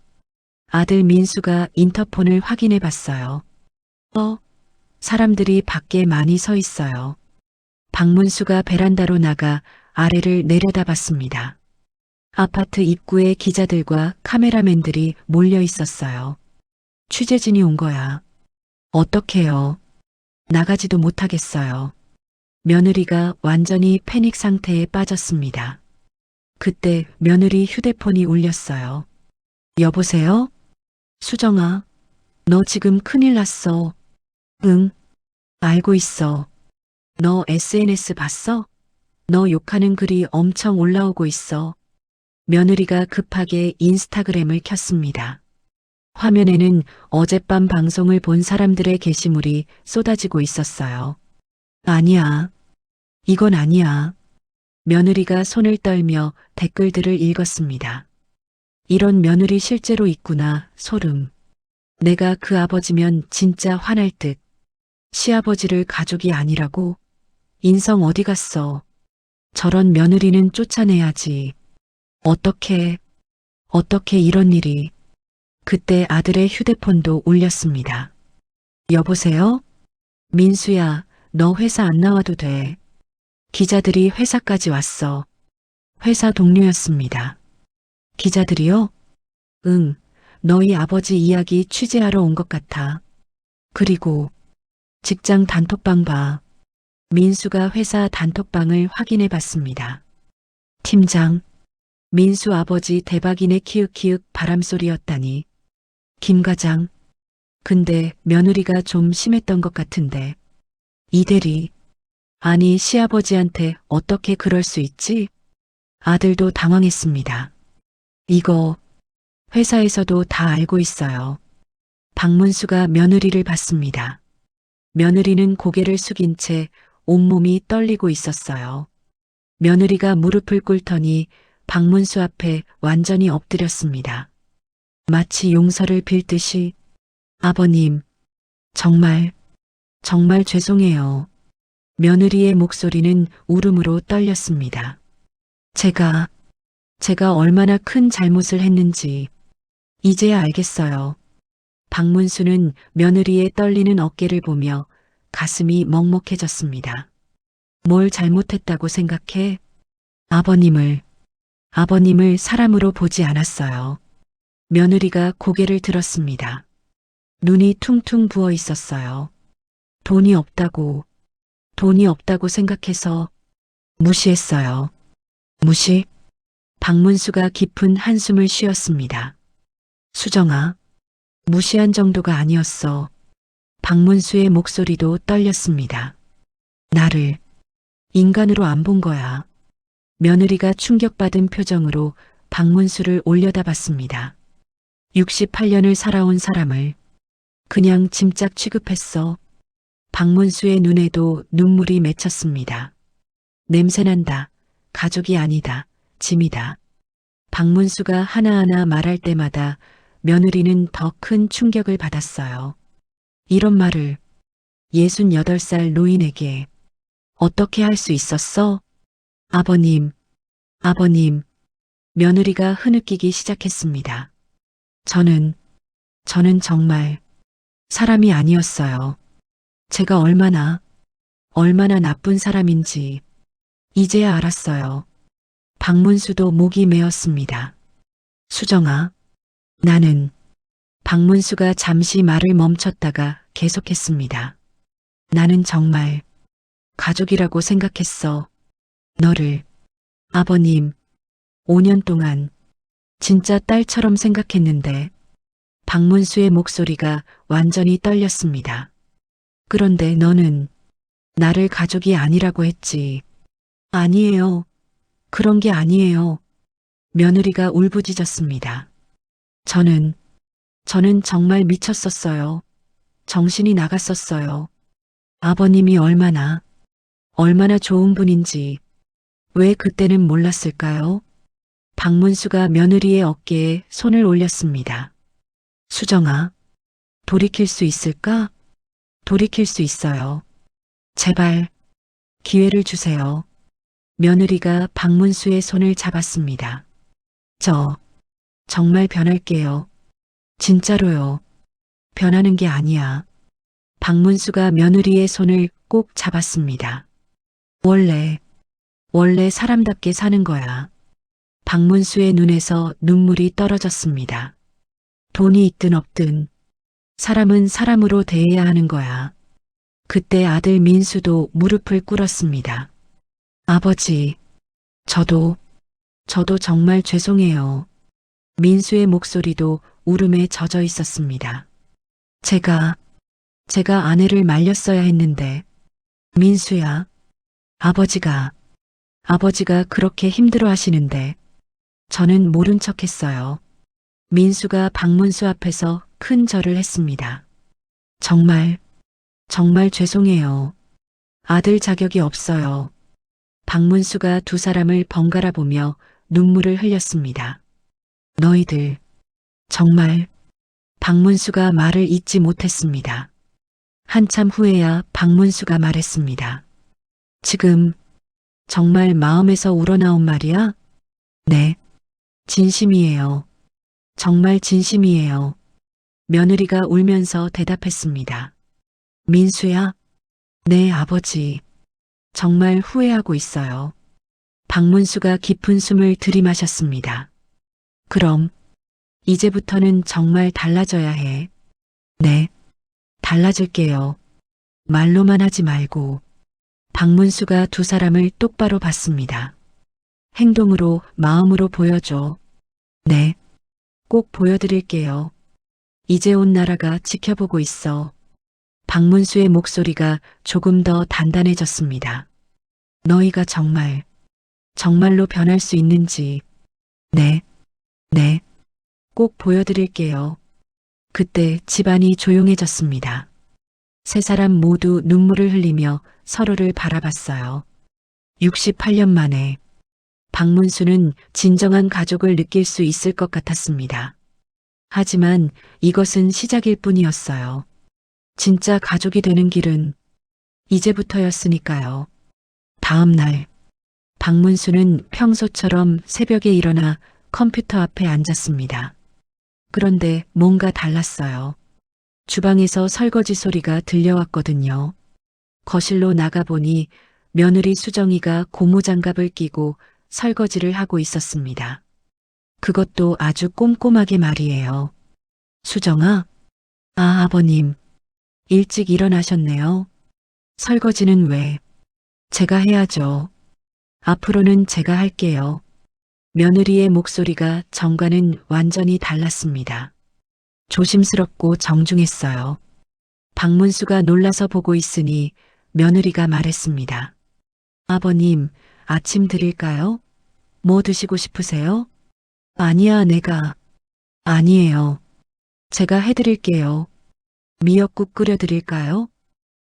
아들 민수가 인터폰을 확인해 봤어요. 사람들이 밖에 많이 서 있어요. 박문수가 베란다로 나가 아래를 내려다봤습니다. 아파트 입구에 기자들과 카메라맨들이 몰려 있었어요. 취재진이 온 거야. 어떡해요? 나가지도 못하겠어요. 며느리가 완전히 패닉 상태에 빠졌습니다. 그때 며느리 휴대폰이 울렸어요. 여보세요? 수정아, 너 지금 큰일 났어. 응, 알고 있어. 너 SNS 봤어? 너 욕하는 글이 엄청 올라오고 있어. 며느리가 급하게 인스타그램을 켰습니다. 화면에는 어젯밤 방송을 본 사람들의 게시물이 쏟아지고 있었어요. 아니야. 이건 아니야. 며느리가 손을 떨며 댓글들을 읽었습니다. 이런 며느리 실제로 있구나, 소름. 내가 그 아버지면 진짜 화날 듯. 시아버지를 가족이 아니라고? 인성 어디 갔어? 저런 며느리는 쫓아내야지. 어떻게 이런 일이. 그때 아들의 휴대폰도 울렸습니다. 여보세요? 민수야, 너 회사 안 나와도 돼. 기자들이 회사까지 왔어. 회사 동료였습니다. 기자들이요? 응, 너희 아버지 이야기 취재하러 온 것 같아. 그리고 직장 단톡방 봐. 민수가 회사 단톡방을 확인해 봤습니다. 팀장, 민수 아버지 대박이네 키읔키읔 바람소리였다니. 김 과장, 근데 며느리가 좀 심했던 것 같은데. 이 대리, 아니 시아버지한테 어떻게 그럴 수 있지? 아들도 당황했습니다. 이거 회사에서도 다 알고 있어요. 박문수가 며느리를 봤습니다. 며느리는 고개를 숙인 채 온몸이 떨리고 있었어요. 며느리가 무릎을 꿇더니 박문수 앞에 완전히 엎드렸습니다. 마치 용서를 빌듯이 아버님, 정말 죄송해요. 며느리의 목소리는 울음으로 떨렸습니다. 제가 얼마나 큰 잘못을 했는지 이제야 알겠어요. 박문수는 며느리의 떨리는 어깨를 보며 가슴이 먹먹해졌습니다. 뭘 잘못했다고 생각해? 아버님을 사람으로 보지 않았어요. 며느리가 고개를 들었습니다. 눈이 퉁퉁 부어 있었어요. 돈이 없다고 생각해서 무시했어요. 무시? 박문수가 깊은 한숨을 쉬었습니다. 수정아, 무시한 정도가 아니었어. 박문수의 목소리도 떨렸습니다. 나를 인간으로 안 본 거야. 며느리가 충격받은 표정으로 박문수를 올려다봤습니다. 68년을 살아온 사람을 그냥 짐짝 취급했어. 박문수의 눈에도 눈물이 맺혔습니다. 냄새난다. 가족이 아니다. 짐이다. 박문수가 하나하나 말할 때마다 며느리는 더 큰 충격을 받았어요. 이런 말을 68살 노인에게 어떻게 할 수 있었어? 아버님. 며느리가 흐느끼기 시작했습니다. 저는 정말 사람이 아니었어요. 제가 얼마나 나쁜 사람인지 이제야 알았어요. 박문수도 목이 메었습니다. 수정아, 나는 박문수가 잠시 말을 멈췄다가 계속했습니다. 나는 정말 가족이라고 생각했어. 너를 아버님 5년 동안 진짜 딸처럼 생각했는데 박문수의 목소리가 완전히 떨렸습니다. 그런데 너는 나를 가족이 아니라고 했지. 아니에요. 그런 게 아니에요. 며느리가 울부짖었습니다. 저는 정말 미쳤었어요. 정신이 나갔었어요. 아버님이 얼마나 좋은 분인지 왜 그때는 몰랐을까요? 박문수가 며느리의 어깨에 손을 올렸습니다. 수정아, 돌이킬 수 있을까? 돌이킬 수 있어요. 제발 기회를 주세요. 며느리가 박문수의 손을 잡았습니다. 저 정말 변할게요. 진짜로요. 변하는 게 아니야. 박문수가 며느리의 손을 꼭 잡았습니다. 원래 사람답게 사는 거야. 박문수의 눈에서 눈물이 떨어졌습니다. 돈이 있든 없든 사람은 사람으로 대해야 하는 거야. 그때 아들 민수도 무릎을 꿇었습니다. 아버지, 저도 정말 죄송해요. 민수의 목소리도 울음에 젖어 있었습니다. 제가 아내를 말렸어야 했는데, 민수야, 아버지가 그렇게 힘들어 하시는데, 저는 모른 척 했어요. 민수가 박문수 앞에서 큰 절을 했습니다. 정말 죄송해요. 아들 자격이 없어요. 박문수가 두 사람을 번갈아 보며 눈물을 흘렸습니다. 너희들, 정말, 박문수가 말을 잇지 못했습니다. 한참 후에야 박문수가 말했습니다. 지금 정말 마음에서 우러나온 말이야? 네, 진심이에요. 정말 진심이에요. 며느리가 울면서 대답했습니다. 민수야? 네, 아버지. 정말 후회하고 있어요. 박문수가 깊은 숨을 들이마셨습니다. 그럼, 이제부터는 정말 달라져야 해. 네, 달라질게요. 말로만 하지 말고. 박문수가 두 사람을 똑바로 봤습니다. 행동으로, 마음으로 보여줘. 네, 꼭 보여드릴게요. 이제 온 나라가 지켜보고 있어. 박문수의 목소리가 조금 더 단단해졌습니다. 너희가 정말로 변할 수 있는지. 네, 꼭 보여드릴게요. 그때 집안이 조용해졌습니다. 세 사람 모두 눈물을 흘리며 서로를 바라봤어요. 68년 만에 박문수는 진정한 가족을 느낄 수 있을 것 같았습니다. 하지만 이것은 시작일 뿐이었어요. 진짜 가족이 되는 길은 이제부터였으니까요. 다음 날, 박문수는 평소처럼 새벽에 일어나 컴퓨터 앞에 앉았습니다. 그런데 뭔가 달랐어요. 주방에서 설거지 소리가 들려왔거든요. 거실로 나가보니 며느리 수정이가 고무장갑을 끼고 설거지를 하고 있었습니다. 그것도 아주 꼼꼼하게 말이에요. 수정아? 아, 아버님. 일찍 일어나셨네요. 설거지는 왜? 제가 해야죠. 앞으로는 제가 할게요. 며느리의 목소리가 전과는 완전히 달랐습니다. 조심스럽고 정중했어요. 박문수가 놀라서 보고 있으니 며느리가 말했습니다. 아버님, 아침 드릴까요? 뭐 드시고 싶으세요? 아니야, 아니에요. 제가 해드릴게요. 미역국 끓여드릴까요?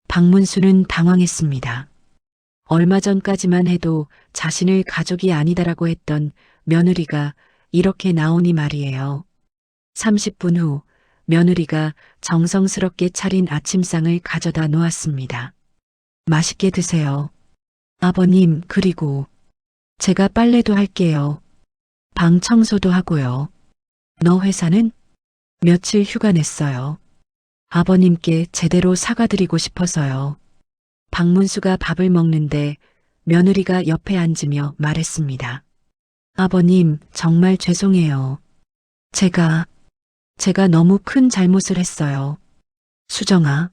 박문수는 당황했습니다. 얼마 전까지만 해도 자신을 가족이 아니다라고 했던 며느리가 이렇게 나오니 말이에요. 30분 후 며느리가 정성스럽게 차린 아침상을 가져다 놓았습니다. 맛있게 드세요. 아버님, 그리고 제가 빨래도 할게요. 방 청소도 하고요. 너 회사는? 며칠 휴가 냈어요. 아버님께 제대로 사과드리고 싶어서요. 박문수가 밥을 먹는데 며느리가 옆에 앉으며 말했습니다. 아버님, 정말 죄송해요. 제가 너무 큰 잘못을 했어요. 수정아,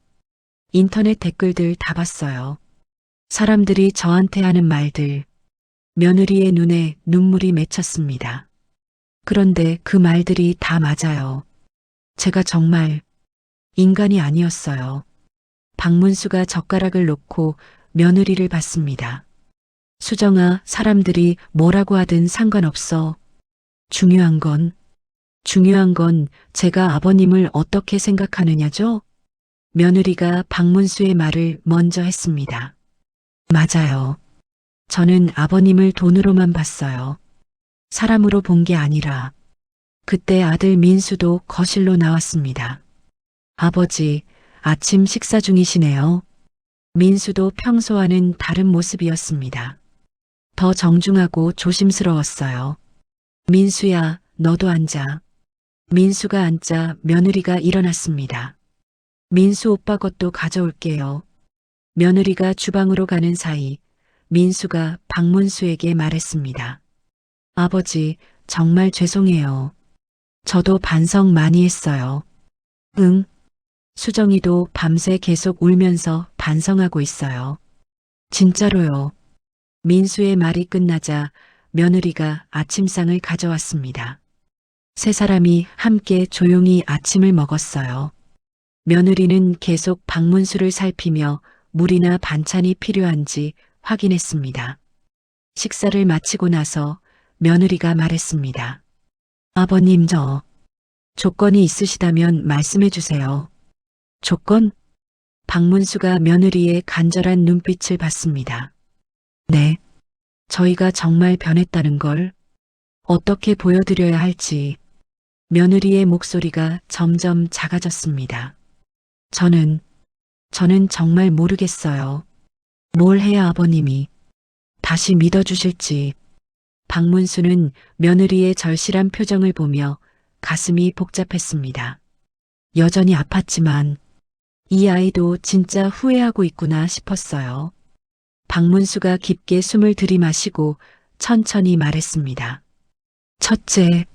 인터넷 댓글들 다 봤어요. 사람들이 저한테 하는 말들, 며느리의 눈에 눈물이 맺혔습니다. 그런데 그 말들이 다 맞아요. 제가 정말 인간이 아니었어요. 박문수가 젓가락을 놓고 며느리를 봤습니다. 수정아, 사람들이 뭐라고 하든 상관없어. 중요한 건 제가 아버님을 어떻게 생각하느냐죠? 며느리가 박문수의 말을 먼저 했습니다. 맞아요. 저는 아버님을 돈으로만 봤어요. 사람으로 본 게 아니라. 그때 아들 민수도 거실로 나왔습니다. 아버지, 아침 식사 중이시네요. 민수도 평소와는 다른 모습이었습니다. 더 정중하고 조심스러웠어요. 민수야, 너도 앉아. 민수가 앉자 며느리가 일어났습니다. 민수 오빠 것도 가져올게요. 며느리가 주방으로 가는 사이 민수가 박문수에게 말했습니다. 아버지, 정말 죄송해요. 저도 반성 많이 했어요. 응. 수정이도 밤새 계속 울면서 반성하고 있어요. 진짜로요. 민수의 말이 끝나자 며느리가 아침상을 가져왔습니다. 세 사람이 함께 조용히 아침을 먹었어요. 며느리는 계속 박문수를 살피며 물이나 반찬이 필요한지 확인했습니다. 식사를 마치고 나서 며느리가 말했습니다. 아버님, 저 조건이 있으시다면 말씀해 주세요. 조건? 박문수가 며느리의 간절한 눈빛을 봤습니다. 네. 저희가 정말 변했다는 걸 어떻게 보여드려야 할지 며느리의 목소리가 점점 작아졌습니다. 저는 정말 모르겠어요. 뭘 해야 아버님이 다시 믿어주실지. 박문수는 며느리의 절실한 표정을 보며 가슴이 복잡했습니다. 여전히 아팠지만 이 아이도 진짜 후회하고 있구나 싶었어요. 박문수가 깊게 숨을 들이마시고 천천히 말했습니다. 첫째,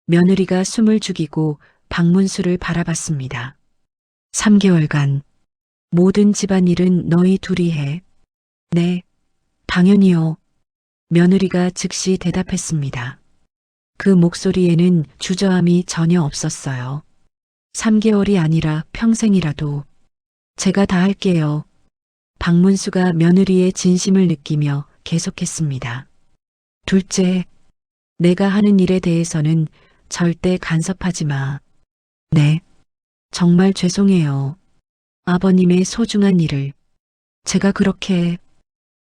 며느리가 숨을 죽이고 박문수를 바라봤습니다. 3개월간 모든 집안일은 너희 둘이 해. 네, 당연히요. 며느리가 즉시 대답했습니다. 그 목소리에는 주저함이 전혀 없었어요. 3개월이 아니라 평생이라도 제가 다 할게요. 박문수가 며느리의 진심을 느끼며 계속했습니다. 둘째, 내가 하는 일에 대해서는 절대 간섭하지 마. 네, 정말 죄송해요. 아버님의 소중한 일을 제가 그렇게.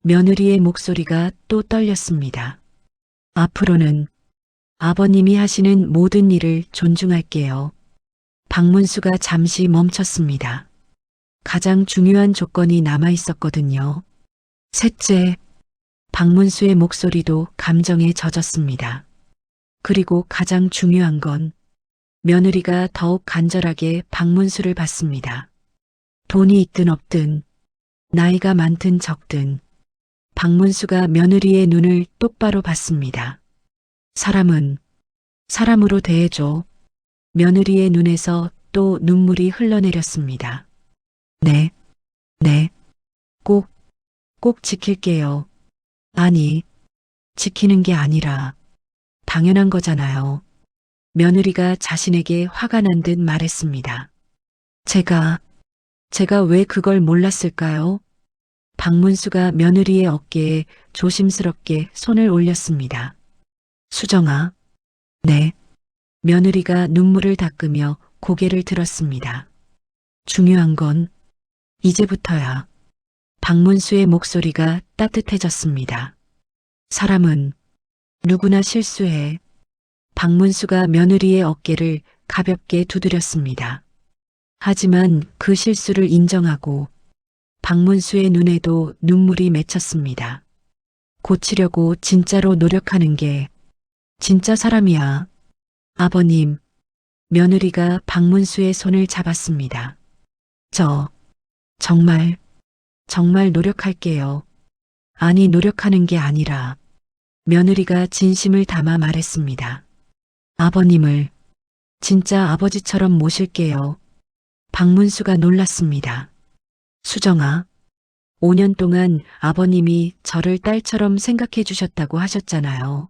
며느리의 목소리가 또 떨렸습니다. 앞으로는 아버님이 하시는 모든 일을 존중할게요. 박문수가 잠시 멈췄습니다. 가장 중요한 조건이 남아 있었거든요. 셋째, 박문수의 목소리도 감정에 젖었습니다. 그리고 가장 중요한 건 며느리가 더욱 간절하게 박문수를 봤습니다. 돈이 있든 없든, 나이가 많든 적든, 박문수가 며느리의 눈을 똑바로 봤습니다. 사람은 사람으로 대해줘. 며느리의 눈에서 또 눈물이 흘러내렸습니다. 네, 꼭 지킬게요. 아니, 지키는 게 아니라 당연한 거잖아요. 며느리가 자신에게 화가 난 듯 말했습니다. 제가 왜 그걸 몰랐을까요? 박문수가 며느리의 어깨에 조심스럽게 손을 올렸습니다. 수정아. 네. 며느리가 눈물을 닦으며 고개를 들었습니다. 중요한 건 이제부터야. 박문수의 목소리가 따뜻해졌습니다. 사람은 누구나 실수해. 박문수가 며느리의 어깨를 가볍게 두드렸습니다. 하지만 그 실수를 인정하고 박문수의 눈에도 눈물이 맺혔습니다. 고치려고 진짜로 노력하는 게 진짜 사람이야. 아버님, 며느리가 박문수의 손을 잡았습니다. 정말 노력할게요. 아니, 노력하는 게 아니라 며느리가 진심을 담아 말했습니다. 아버님을 진짜 아버지처럼 모실게요. 박문수가 놀랐습니다. 수정아, 5년 동안 아버님이 저를 딸처럼 생각해 주셨다고 하셨잖아요.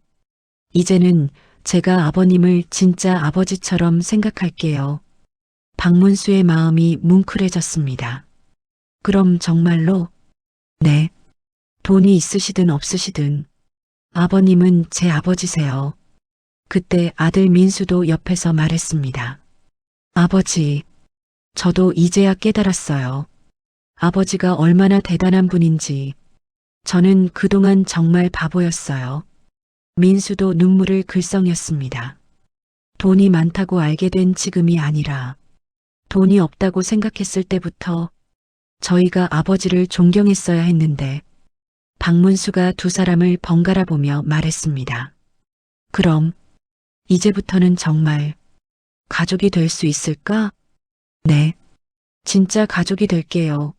이제는 제가 아버님을 진짜 아버지처럼 생각할게요. 박문수의 마음이 뭉클해졌습니다. 그럼 정말로? 네. 돈이 있으시든 없으시든 아버님은 제 아버지세요. 그때 아들 민수도 옆에서 말했습니다. 아버지, 저도 이제야 깨달았어요. 아버지가 얼마나 대단한 분인지. 저는 그동안 정말 바보였어요. 민수도 눈물을 글썽였습니다. 돈이 많다고 알게 된 지금이 아니라 돈이 없다고 생각했을 때부터 저희가 아버지를 존경했어야 했는데. 박문수가 두 사람을 번갈아 보며 말했습니다. 그럼 이제부터는 정말 가족이 될 수 있을까? 네, 진짜 가족이 될게요.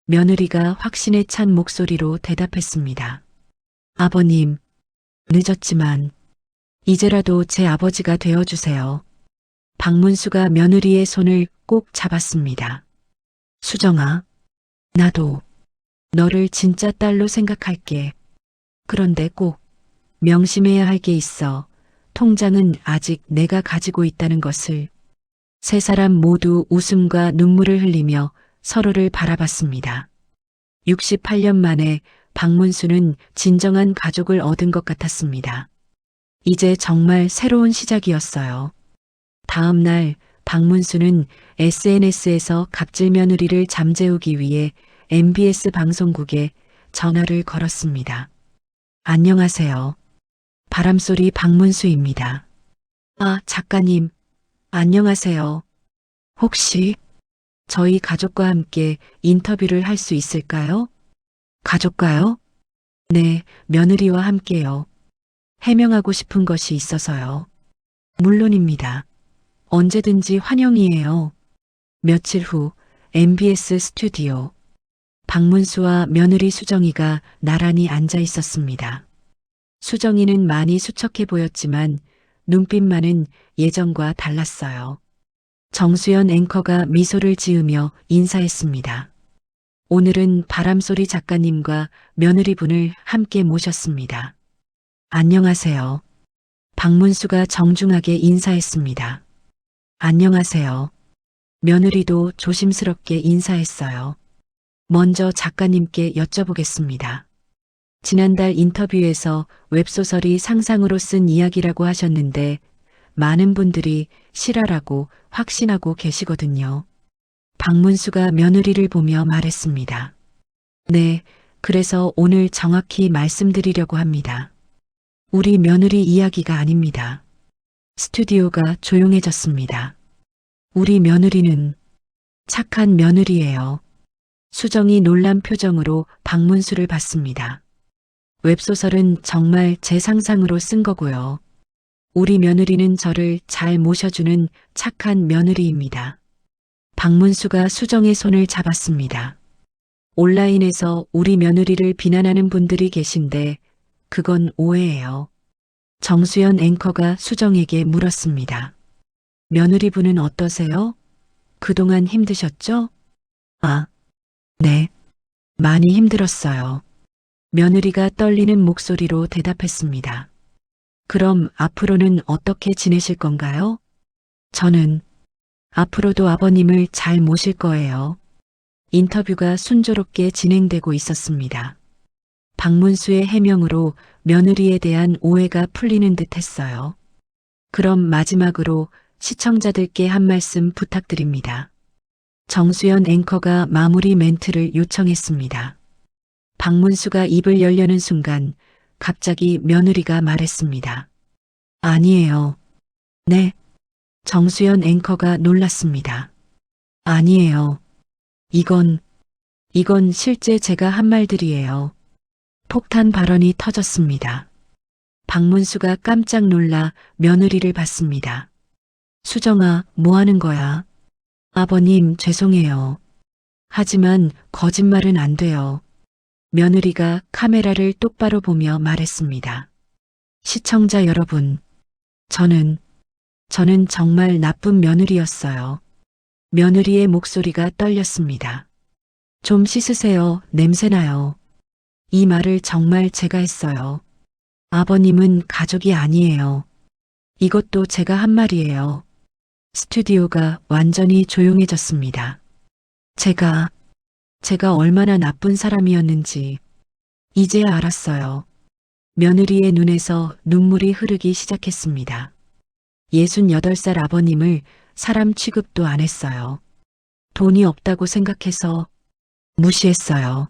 며느리가 확신에 찬 목소리로 대답했습니다. 아버님, 늦었지만 이제라도 제 아버지가 되어주세요. 박문수가 며느리의 손을 꼭 잡았습니다. 수정아, 나도 너를 진짜 딸로 생각할게. 그런데 꼭 명심해야 할 게 있어. 통장은 아직 내가 가지고 있다는 것을. 세 사람 모두 웃음과 눈물을 흘리며 서로를 바라봤습니다. 68년 만에 박문수는 진정한 가족을 얻은 것 같았습니다. 이제 정말 새로운 시작이었어요. 다음 날 박문수는 SNS에서 갑질 며느리를 잠재우기 위해 MBS 방송국에 전화를 걸었습니다. 안녕하세요. 바람소리 박문수입니다. 아, 작가님, 안녕하세요. 혹시 저희 가족과 함께 인터뷰를 할 수 있을까요? 가족과요? 네, 며느리와 함께요. 해명하고 싶은 것이 있어서요. 물론입니다. 언제든지 환영이에요. 며칠 후 MBS 스튜디오. 박문수와 며느리 수정이가 나란히 앉아 있었습니다. 수정이는 많이 수척해 보였지만 눈빛만은 예전과 달랐어요. 정수연 앵커가 미소를 지으며 인사했습니다. 오늘은 바람소리 작가님과 며느리분을 함께 모셨습니다. 안녕하세요. 박문수가 정중하게 인사했습니다. 안녕하세요. 며느리도 조심스럽게 인사했어요. 먼저 작가님께 여쭤보겠습니다. 지난달 인터뷰에서 웹소설이 상상으로 쓴 이야기라고 하셨는데 많은 분들이 실화라고 확신하고 계시거든요. 박문수가 며느리를 보며 말했습니다. 네, 그래서 오늘 정확히 말씀드리려고 합니다. 우리 며느리 이야기가 아닙니다. 스튜디오가 조용해졌습니다. 우리 며느리는 착한 며느리예요. 수정이 놀란 표정으로 박문수를 봤습니다. 웹소설은 정말 제 상상으로 쓴 거고요. 우리 며느리는 저를 잘 모셔주는 착한 며느리입니다. 박문수가 수정의 손을 잡았습니다. 온라인에서 우리 며느리를 비난하는 분들이 계신데 그건 오해예요. 정수연 앵커가 수정에게 물었습니다. 며느리분은 어떠세요? 그동안 힘드셨죠? 아, 네. 많이 힘들었어요. 며느리가 떨리는 목소리로 대답했습니다. 그럼 앞으로는 어떻게 지내실 건가요? 저는 앞으로도 아버님을 잘 모실 거예요. 인터뷰가 순조롭게 진행되고 있었습니다. 박문수의 해명으로 며느리에 대한 오해가 풀리는 듯 했어요. 그럼 마지막으로 시청자들께 한 말씀 부탁드립니다. 정수연 앵커가 마무리 멘트를 요청했습니다. 박문수가 입을 열려는 순간 갑자기 며느리가 말했습니다. 아니에요. 네. 정수연 앵커가 놀랐습니다. 아니에요. 이건 실제 제가 한 말들이에요. 폭탄 발언이 터졌습니다. 박문수가 깜짝 놀라 며느리를 봤습니다. 수정아, 뭐 하는 거야? 아버님, 죄송해요. 하지만 거짓말은 안 돼요. 며느리가 카메라를 똑바로 보며 말했습니다. 시청자 여러분, 저는 정말 나쁜 며느리였어요. 며느리의 목소리가 떨렸습니다. 좀 씻으세요. 냄새나요. 이 말을 정말 제가 했어요. 아버님은 가족이 아니에요. 이것도 제가 한 말이에요. 스튜디오가 완전히 조용해졌습니다. 제가 얼마나 나쁜 사람이었는지 이제야 알았어요. 며느리의 눈에서 눈물이 흐르기 시작했습니다. 68살 아버님을 사람 취급도 안 했어요. 돈이 없다고 생각해서 무시했어요.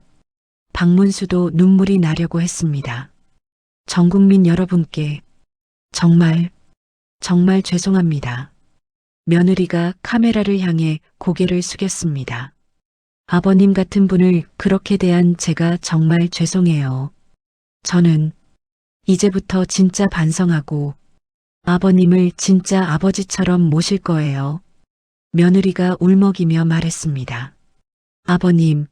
박문수도 눈물이 나려고 했습니다. 전 국민 여러분께 정말 죄송합니다. 며느리가 카메라를 향해 고개를 숙였습니다. 아버님 같은 분을 그렇게 대한 제가 정말 죄송해요. 저는 이제부터 진짜 반성하고 아버님을 진짜 아버지처럼 모실 거예요. 며느리가 울먹이며 말했습니다. 아버님,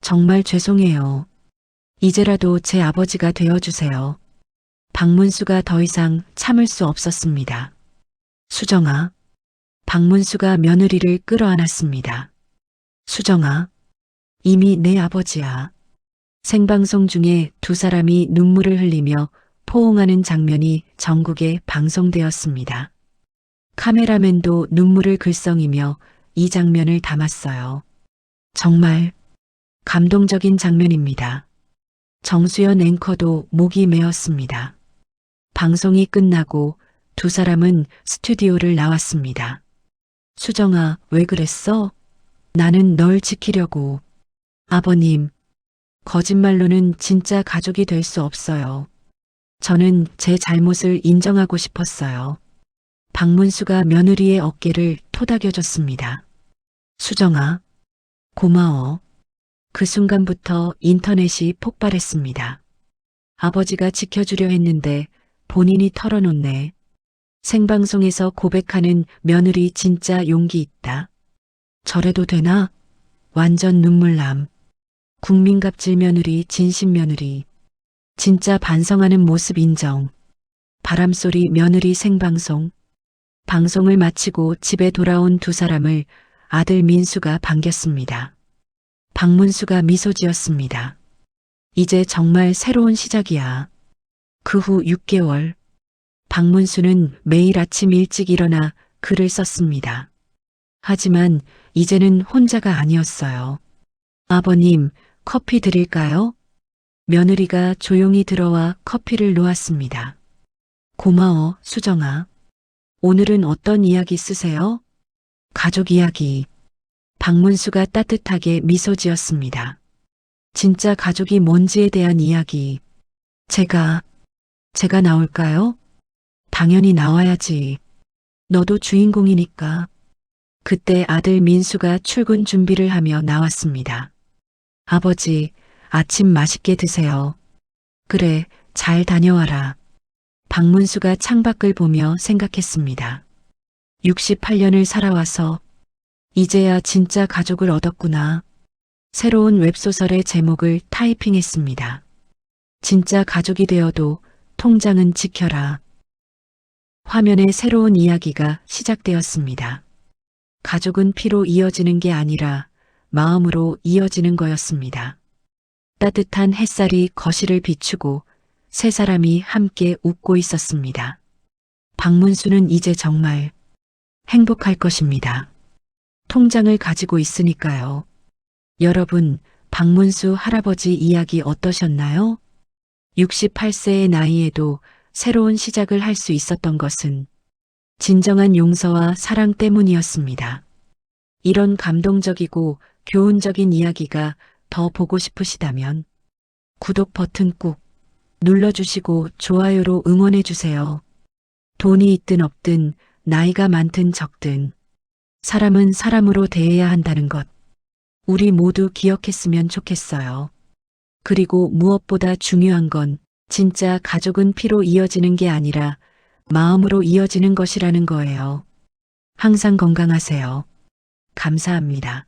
정말 죄송해요. 이제라도 제 아버지가 되어주세요. 박문수가 더 이상 참을 수 없었습니다. 수정아. 박문수가 며느리를 끌어안았습니다. 수정아. 이미 내 아버지야. 생방송 중에 두 사람이 눈물을 흘리며 포옹하는 장면이 전국에 방송되었습니다. 카메라맨도 눈물을 글썽이며 이 장면을 담았어요. 정말 감동적인 장면입니다. 정수연 앵커도 목이 메었습니다. 방송이 끝나고 두 사람은 스튜디오를 나왔습니다. 수정아, 왜 그랬어? 나는 널 지키려고. 아버님, 거짓말로는 진짜 가족이 될 수 없어요. 저는 제 잘못을 인정하고 싶었어요. 박문수가 며느리의 어깨를 토닥여줬습니다. 수정아, 고마워. 그 순간부터 인터넷이 폭발했습니다. 아버지가 지켜주려 했는데 본인이 털어놓네. 생방송에서 고백하는 며느리 진짜 용기 있다. 저래도 되나? 완전 눈물남. 국민갑질 며느리, 진심 며느리. 진짜 반성하는 모습 인정. 바람소리 며느리 생방송. 방송을 마치고 집에 돌아온 두 사람을 아들 민수가 반겼습니다. 박문수가 미소 지었습니다. 이제 정말 새로운 시작이야. 그 후 6개월. 박문수는 매일 아침 일찍 일어나 글을 썼습니다. 하지만 이제는 혼자가 아니었어요. 아버님, 커피 드릴까요? 며느리가 조용히 들어와 커피를 놓았습니다. 고마워, 수정아. 오늘은 어떤 이야기 쓰세요? 가족 이야기. 박문수가 따뜻하게 미소 지었습니다. 진짜 가족이 뭔지에 대한 이야기. 제가 나올까요? 당연히 나와야지. 너도 주인공이니까. 그때 아들 민수가 출근 준비를 하며 나왔습니다. 아버지, 아침 맛있게 드세요. 그래, 잘 다녀와라. 박문수가 창밖을 보며 생각했습니다. 68년을 살아와서 이제야 진짜 가족을 얻었구나. 새로운 웹소설의 제목을 타이핑했습니다. 진짜 가족이 되어도 통장은 지켜라. 화면에 새로운 이야기가 시작되었습니다. 가족은 피로 이어지는 게 아니라 마음으로 이어지는 거였습니다. 따뜻한 햇살이 거실을 비추고 세 사람이 함께 웃고 있었습니다. 박문수는 이제 정말 행복할 것입니다. 통장을 가지고 있으니까요. 여러분, 박문수 할아버지 이야기 어떠셨나요? 68세의 나이에도 새로운 시작을 할 수 있었던 것은 진정한 용서와 사랑 때문이었습니다. 이런 감동적이고 교훈적인 이야기가 더 보고 싶으시다면 구독 버튼 꾹 눌러주시고 좋아요로 응원해주세요. 돈이 있든 없든 나이가 많든 적든 사람은 사람으로 대해야 한다는 것 우리 모두 기억했으면 좋겠어요. 그리고 무엇보다 중요한 건 진짜 가족은 피로 이어지는 게 아니라 마음으로 이어지는 것이라는 거예요. 항상 건강하세요. 감사합니다.